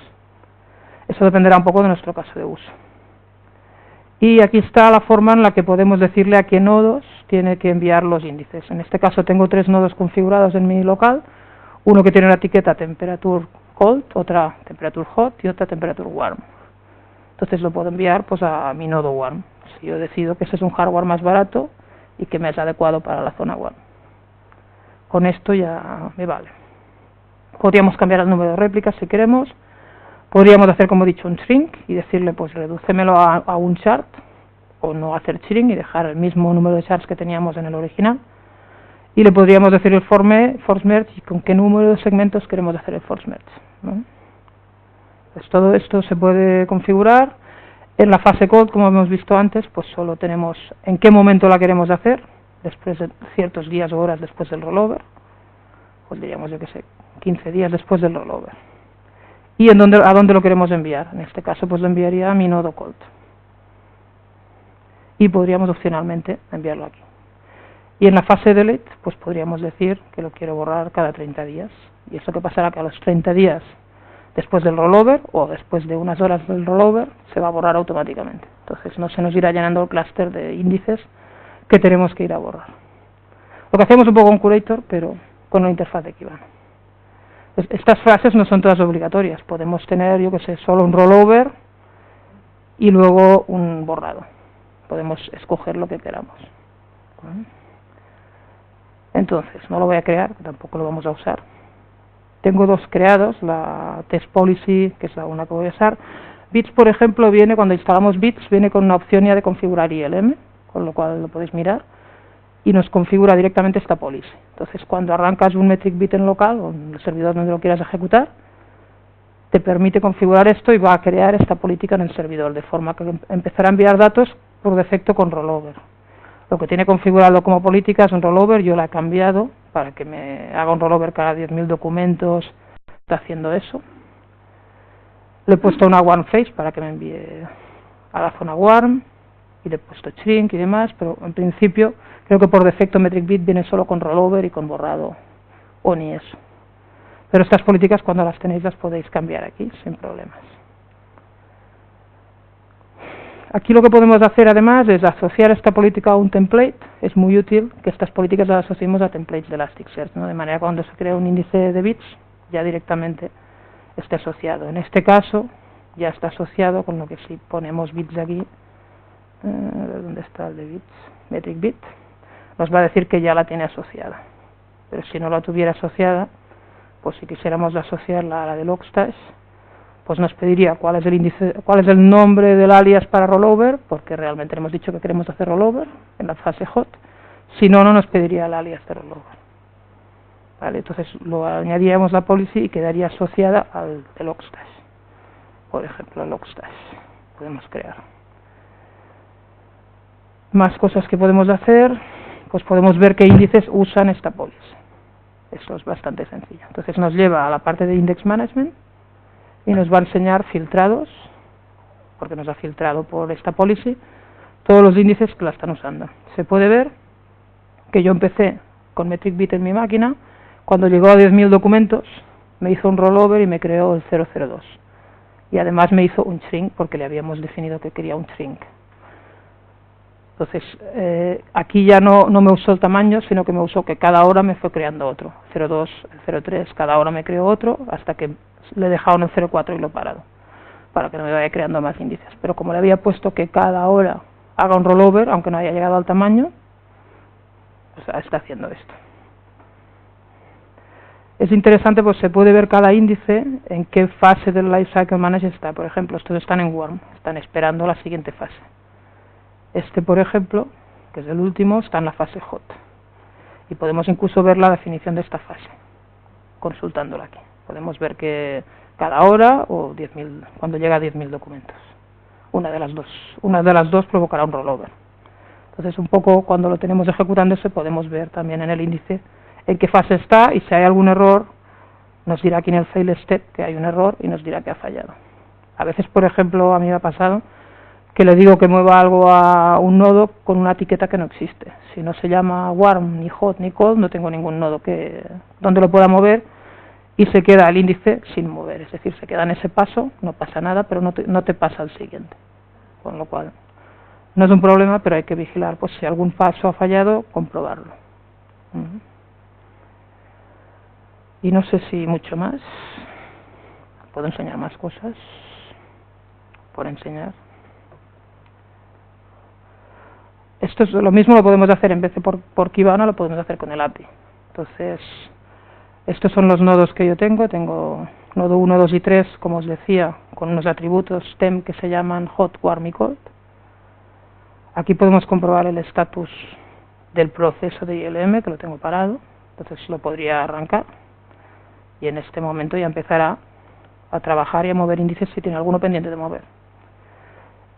Eso dependerá un poco de nuestro caso de uso. Y aquí está la forma en la que podemos decirle a qué nodos tiene que enviar los índices. En este caso tengo 3 nodos configurados en mi local, uno que tiene la etiqueta temperature cold, otra temperature hot y otra temperature warm. Entonces lo puedo enviar pues a mi nodo warm, si yo decido que ese es un hardware más barato y que me es adecuado para la zona warm. Con esto ya me vale. Podríamos cambiar el número de réplicas si queremos. Podríamos hacer, como he dicho, un shrink y decirle, pues redúcemelo a un chart, o no hacer shrink y dejar el mismo número de charts que teníamos en el original. Y le podríamos decir el force merge y con qué número de segmentos queremos hacer el force merge, ¿no? Pues todo esto se puede configurar. En la fase code, como hemos visto antes, pues solo tenemos en qué momento la queremos hacer, después de ciertos días o horas después del rollover, pues diríamos, yo que sé, 15 días después del rollover. Y a dónde lo queremos enviar. En este caso, pues lo enviaría a mi nodo cold. Y podríamos opcionalmente enviarlo aquí. Y en la fase delete, pues podríamos decir que lo quiero borrar cada 30 días. Y eso que pasará que a los 30 días después del rollover, o después de unas horas del rollover, se va a borrar automáticamente. Entonces no se nos irá llenando el clúster de índices que tenemos que ir a borrar. Lo que hacemos un poco con Curator, pero con la interfaz de Kibana. Estas frases no son todas obligatorias. Podemos tener, yo que sé, solo un rollover y luego un borrado. Podemos escoger lo que queramos. Entonces, no lo voy a crear, tampoco lo vamos a usar. Tengo 2 creados, la Test Policy, que es la una que voy a usar. Bits, por ejemplo, viene, cuando instalamos Bits, viene con una opción ya de configurar ILM, con lo cual lo podéis mirar, y nos configura directamente esta policy. Entonces, cuando arrancas un metric bit en local, o en el servidor donde lo quieras ejecutar, te permite configurar esto y va a crear esta política en el servidor, de forma que empezará a enviar datos por defecto con rollover. Lo que tiene configurado como política es un rollover, yo la he cambiado para que me haga un rollover cada 10.000 documentos, está haciendo eso. Le he puesto una warm phase para que me envíe a la zona warm, y le he puesto shrink y demás, pero en principio creo que por defecto metric bit viene solo con rollover y con borrado o ni eso. Pero estas políticas cuando las tenéis las podéis cambiar aquí sin problemas. Aquí lo que podemos hacer además es asociar esta política a un template. Es muy útil que estas políticas las asociemos a templates de Elasticsearch, ¿no? De manera que cuando se crea un índice de bits ya directamente esté asociado. En este caso ya está asociado, con lo que si ponemos bits aquí, ¿dónde está el de bits? Metric bit, nos va a decir que ya la tiene asociada. Pero si no la tuviera asociada, pues si quisiéramos asociarla a la de Logstash, pues nos pediría cuál es el índice, cuál es el nombre del alias para rollover, porque realmente hemos dicho que queremos hacer rollover en la fase hot. Si no, no nos pediría el alias de rollover. Vale, entonces lo añadiríamos la policy y quedaría asociada al de Logstash. Por ejemplo, el Logstash podemos crear. Más cosas que podemos hacer, pues podemos ver qué índices usan esta policy. Esto es bastante sencillo. Entonces nos lleva a la parte de index management y nos va a enseñar filtrados, porque nos ha filtrado por esta policy, todos los índices que la están usando. Se puede ver que yo empecé con metric bit en mi máquina, cuando llegó a 10.000 documentos, me hizo un rollover y me creó el 002. Y además me hizo un shrink, porque le habíamos definido que quería un shrink. Entonces, aquí ya no me usó el tamaño, sino que me usó que cada hora me fue creando otro. 02, el 03, cada hora me creó otro, hasta que le he dejado en el 04 y lo he parado, para que no me vaya creando más índices. Pero como le había puesto que cada hora haga un rollover, aunque no haya llegado al tamaño, pues está haciendo esto. Es interesante, pues se puede ver cada índice en qué fase del Lifecycle Manager está. Por ejemplo, estos están en warm, están esperando la siguiente fase. Este, por ejemplo, que es el último, está en la fase hot. Y podemos incluso ver la definición de esta fase, consultándola aquí. Podemos ver que cada hora o 10.000, cuando llega a 10.000 documentos. Una de las dos provocará un rollover. Entonces, un poco cuando lo tenemos ejecutándose, podemos ver también en el índice en qué fase está, y si hay algún error, nos dirá aquí en el fail step que hay un error y nos dirá que ha fallado. A veces, por ejemplo, a mí me ha pasado que le digo que mueva algo a un nodo con una etiqueta que no existe. Si no se llama warm, ni hot, ni cold, no tengo ningún nodo donde lo pueda mover, y se queda el índice sin mover. Es decir, se queda en ese paso, no pasa nada, pero no te pasa al siguiente. Con lo cual, no es un problema, pero hay que vigilar, pues si algún paso ha fallado, comprobarlo. Y no sé si mucho más. Puedo enseñar más cosas por enseñar. Esto es lo mismo, lo podemos hacer en vez de por Kibana, lo podemos hacer con el API. Entonces, estos son los nodos que yo tengo. Tengo nodo 1, 2 y 3, como os decía, con unos atributos TEM que se llaman hot, warm y cold. Aquí podemos comprobar el estatus del proceso de ILM, que lo tengo parado. Entonces lo podría arrancar. Y en este momento ya empezará a trabajar y a mover índices si tiene alguno pendiente de mover.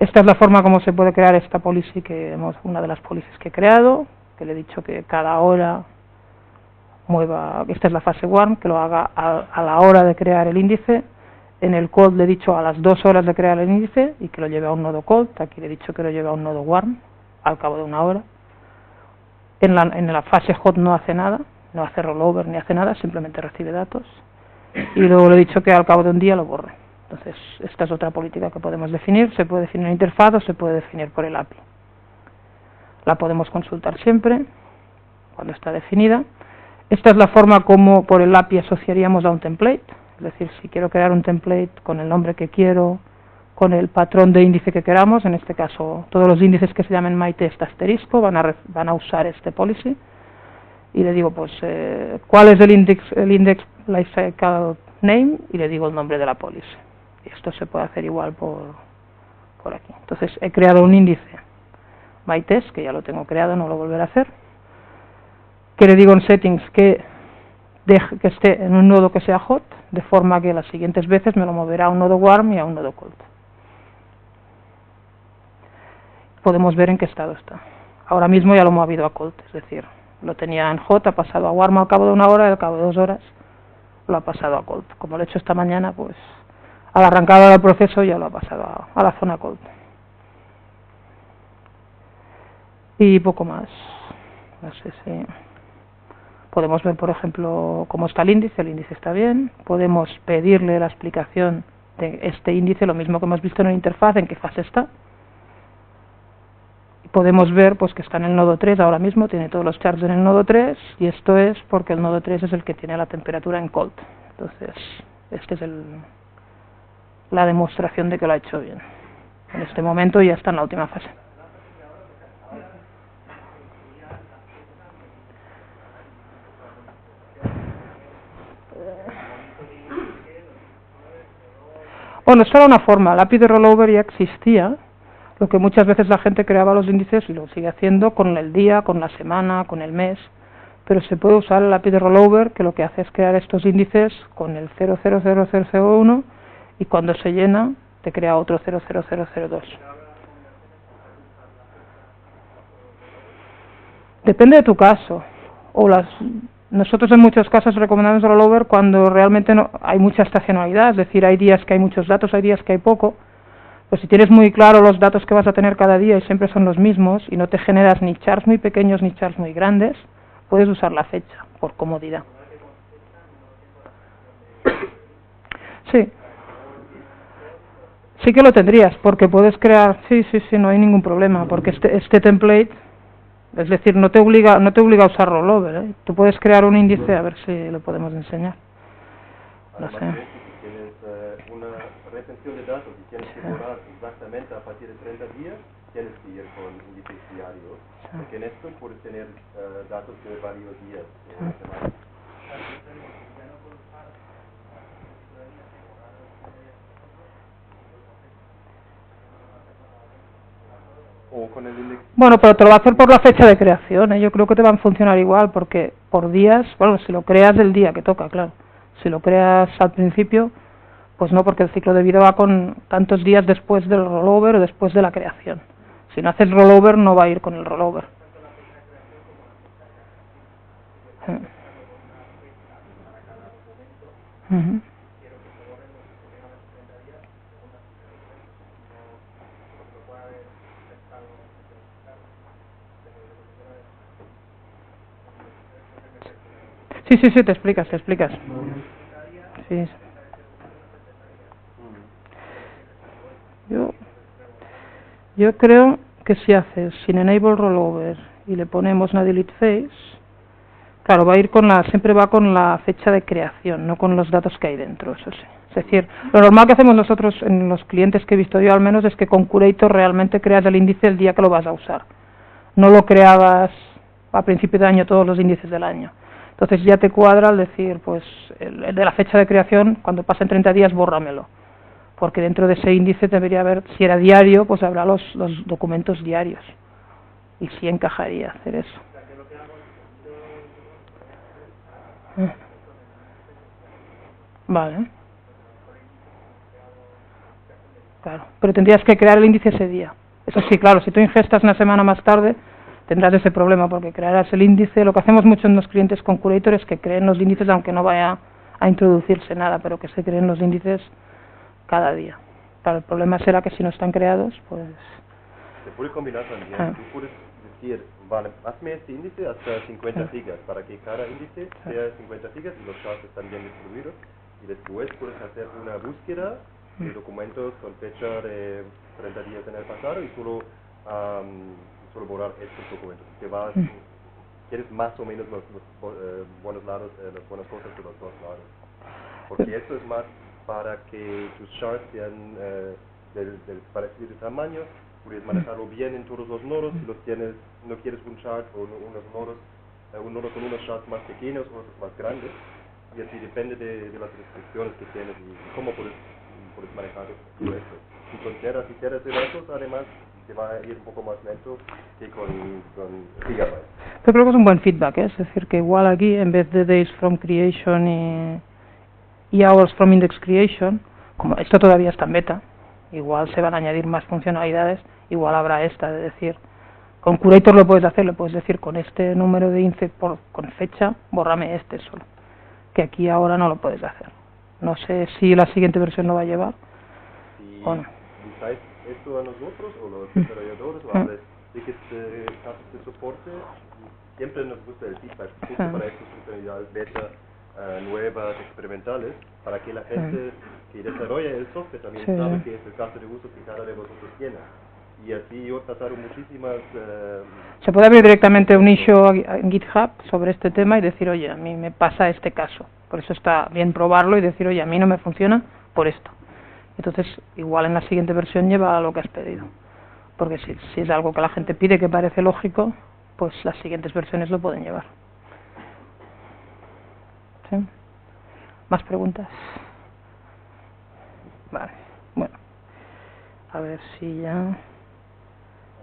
Esta es la forma como se puede crear esta policy, una de las policies que he creado, que le he dicho que cada hora mueva, esta es la fase warm, que lo haga a la hora de crear el índice. En el cold le he dicho a las 2 horas de crear el índice y que lo lleve a un nodo cold. Aquí le he dicho que lo lleve a un nodo warm al cabo de una hora. En la fase hot no hace nada, no hace rollover ni hace nada, simplemente recibe datos. Y luego le he dicho que al cabo de un día lo borre. Entonces, esta es otra política que podemos definir. Se puede definir en interfaz o se puede definir por el API. La podemos consultar siempre cuando está definida. Esta es la forma como por el API asociaríamos a un template. Es decir, si quiero crear un template con el nombre que quiero, con el patrón de índice que queramos, en este caso todos los índices que se llamen myTest asterisco van a usar este policy. Y le digo, pues, ¿cuál es el index lifecycle name? Y le digo el nombre de la policy. Y esto se puede hacer igual por aquí. Entonces, he creado un índice myTest, que ya lo tengo creado, no lo volveré a hacer. Que le digo en settings que esté en un nodo que sea hot, de forma que las siguientes veces me lo moverá a un nodo warm y a un nodo cold. Podemos ver en qué estado está. Ahora mismo ya lo he movido a cold, es decir, lo tenía en hot, ha pasado a warm al cabo de una hora y al cabo de 2 horas lo ha pasado a cold. Como lo he hecho esta mañana, pues al arrancar el proceso ya lo ha pasado a la zona cold. Y poco más. No sé si... Podemos ver, por ejemplo, cómo está el índice está bien. Podemos pedirle la explicación de este índice, lo mismo que hemos visto en la interfaz, en qué fase está. Podemos ver pues que está en el nodo 3 ahora mismo, tiene todos los charts en el nodo 3, y esto es porque el nodo 3 es el que tiene la temperatura en cold. Entonces, esta es la demostración de que lo ha hecho bien. En este momento ya está en la última fase. Bueno, esta era una forma, el API de rollover ya existía, lo que muchas veces la gente creaba los índices y lo sigue haciendo con el día, con la semana, con el mes, pero se puede usar el API de rollover, que lo que hace es crear estos índices con el 000001 y cuando se llena te crea otro 00002. Depende de tu caso, nosotros en muchos casos recomendamos rollover cuando realmente no hay mucha estacionalidad, es decir, hay días que hay muchos datos, hay días que hay poco. Pues si tienes muy claro los datos que vas a tener cada día y siempre son los mismos y no te generas ni charts muy pequeños ni charts muy grandes, puedes usar la fecha por comodidad. Sí. Sí que lo tendrías, porque puedes crear, sí, no hay ningún problema, porque este template, es decir, no te obliga a usar rollover, ¿eh? Tú puedes crear un índice, a ver si lo podemos enseñar. No sé. Una retención de datos y tienes que borrar exactamente a partir de 30 días, tienes que ir con índices diarios, porque en esto puedes tener datos de varios días en una semana. O con el índice. Bueno, pero te lo va a hacer por la fecha de creación, ¿eh? Yo creo que te van a funcionar igual, porque por días, bueno, si lo creas del día que toca, claro. Si lo creas al principio, pues no, porque el ciclo de vida va con tantos días después del rollover o después de la creación. Si no haces rollover, no va a ir con el rollover. Sí, te explicas. Sí. Yo creo que si haces sin enable rollover y le ponemos una delete phase, claro, siempre va con la fecha de creación, no con los datos que hay dentro, eso sí. Es decir, lo normal que hacemos nosotros en los clientes que he visto yo al menos es que con Curator realmente creas el índice el día que lo vas a usar. No lo creabas a principio de año todos los índices del año. Entonces ya te cuadra al decir, pues, el de la fecha de creación, cuando pasen 30 días, bórramelo. Porque dentro de ese índice debería haber, si era diario, pues habrá los documentos diarios. Y sí encajaría hacer eso. Vale. Claro, pero tendrías que crear el índice ese día. Eso sí, claro, si tú ingestas una semana más tarde, tendrás ese problema, porque crearás el índice. Lo que hacemos mucho en los clientes con Curator es que creen los índices, aunque no vaya a introducirse nada, pero que se creen los índices cada día. Claro, el problema será que si no están creados, pues... Se puede combinar también. Tú puedes decir, vale, hazme este índice hasta 50 gigas, para que cada índice sea 50 gigas y los charts están bien distribuidos. Y después puedes hacer una búsqueda de documentos con fecha de 30 días en el pasado y solo borrar estos documentos. Quieres más o menos los buenos lados, las buenas cosas de los dos lados. Porque esto es más para que tus charts sean del parecido tamaño, puedes manejarlo bien en todos los nodos. Si no quieres un chart o un nodo con unos charts más pequeños o otros más grandes, y así depende de las restricciones que tienes y cómo puedes manejar todo esto. Si con teras y teras de datos, además, te va a ir un poco más lento que con gigabytes. Yo creo que es un buen feedback, ¿eh? Es decir, que igual aquí, en vez de days from creation y hours from index creation, como esto todavía está en beta, igual se van a añadir más funcionalidades, igual habrá esta de decir, con Curator lo puedes hacer, le puedes decir con este número de índice con fecha, bórrame este solo, que aquí ahora no lo puedes hacer. No sé si la siguiente versión lo va a llevar o no. ¿Usáis esto a nosotros o los desarrolladores o hablas complicated casos de soporte, siempre nos gusta el feedback, justo para estas funcionalidades beta nuevas, experimentales, para que la gente que desarrolla el software también sabe que es el caso de uso que cada de vosotros tiene. Y así yo he pasado muchísimas... Se puede abrir directamente un issue en GitHub sobre este tema y decir, oye, a mí me pasa este caso. Por eso está bien probarlo y decir, oye, a mí no me funciona por esto. Entonces, igual en la siguiente versión lleva a lo que has pedido. Porque si es algo que la gente pide que parece lógico, pues las siguientes versiones lo pueden llevar. ¿Sí? ¿Más preguntas? Vale, bueno. A ver si ya...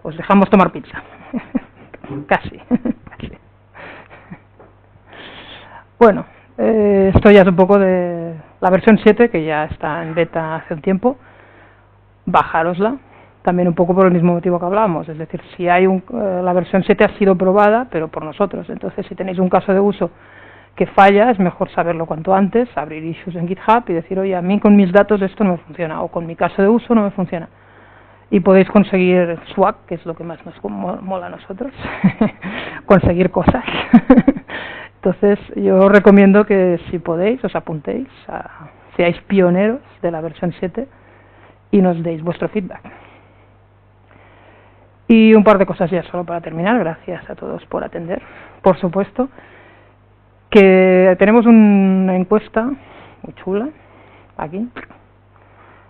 Os dejamos tomar pizza. Casi. Bueno, esto ya es un poco de la versión 7, que ya está en beta hace un tiempo. Bajárosla, también un poco por el mismo motivo que hablábamos. Es decir, si hay la versión 7 ha sido probada, pero por nosotros. Entonces, si tenéis un caso de uso que falla, es mejor saberlo cuanto antes, abrir issues en GitHub y decir, oye, a mí con mis datos esto no me funciona, o con mi caso de uso no me funciona. Y podéis conseguir swag, que es lo que más nos mola a nosotros, conseguir cosas. Entonces, yo os recomiendo que si podéis, os apuntéis, seáis pioneros de la versión 7 y nos deis vuestro feedback. Y un par de cosas ya solo para terminar, gracias a todos por atender, por supuesto. Que tenemos una encuesta muy chula, aquí,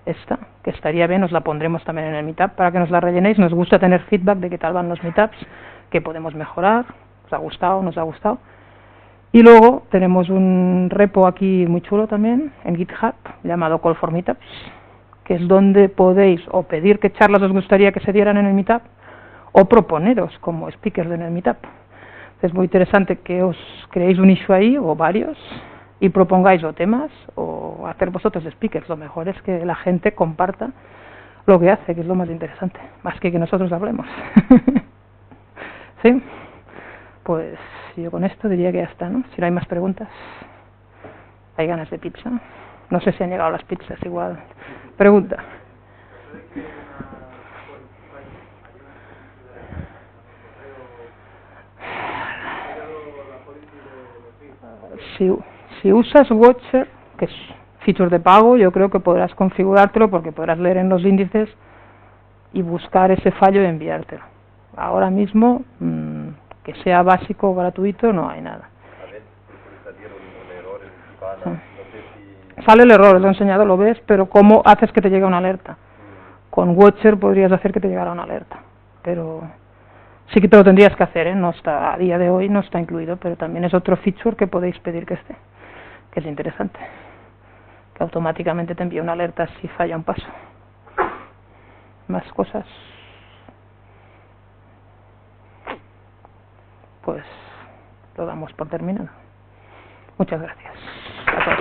esta, que estaría bien, os la pondremos también en el meetup para que nos la rellenéis. Nos gusta tener feedback de qué tal van los meetups, qué podemos mejorar, os ha gustado, nos ha gustado. Y luego tenemos un repo aquí muy chulo también, en GitHub, llamado Call for Meetups, que es donde podéis o pedir qué charlas os gustaría que se dieran en el meetup, o proponeros como speakers en el meetup. Es muy interesante que os creéis un issue ahí, o varios, y propongáis o temas, o hacer vosotros speakers. Lo mejor es que la gente comparta lo que hace, que es lo más interesante, más que nosotros hablemos. ¿Sí? Pues yo con esto diría que ya está, ¿no? Si no hay más preguntas. ¿Hay ganas de pizza? No sé si han llegado las pizzas, igual. Pregunta. Si usas Watcher, que es feature de pago, yo creo que podrás configurártelo porque podrás leer en los índices y buscar ese fallo y enviártelo. Ahora mismo, que sea básico o gratuito, no hay nada. Sale el error, lo he enseñado, lo ves, pero ¿cómo haces que te llegue una alerta? Con Watcher podrías hacer que te llegara una alerta, pero sí que te lo tendrías que hacer, ¿eh? No está, a día de hoy no está incluido, pero también es otro feature que podéis pedir que esté, que es interesante, que automáticamente te envía una alerta si falla un paso. Más cosas. Pues lo damos por terminado. Muchas gracias a todos.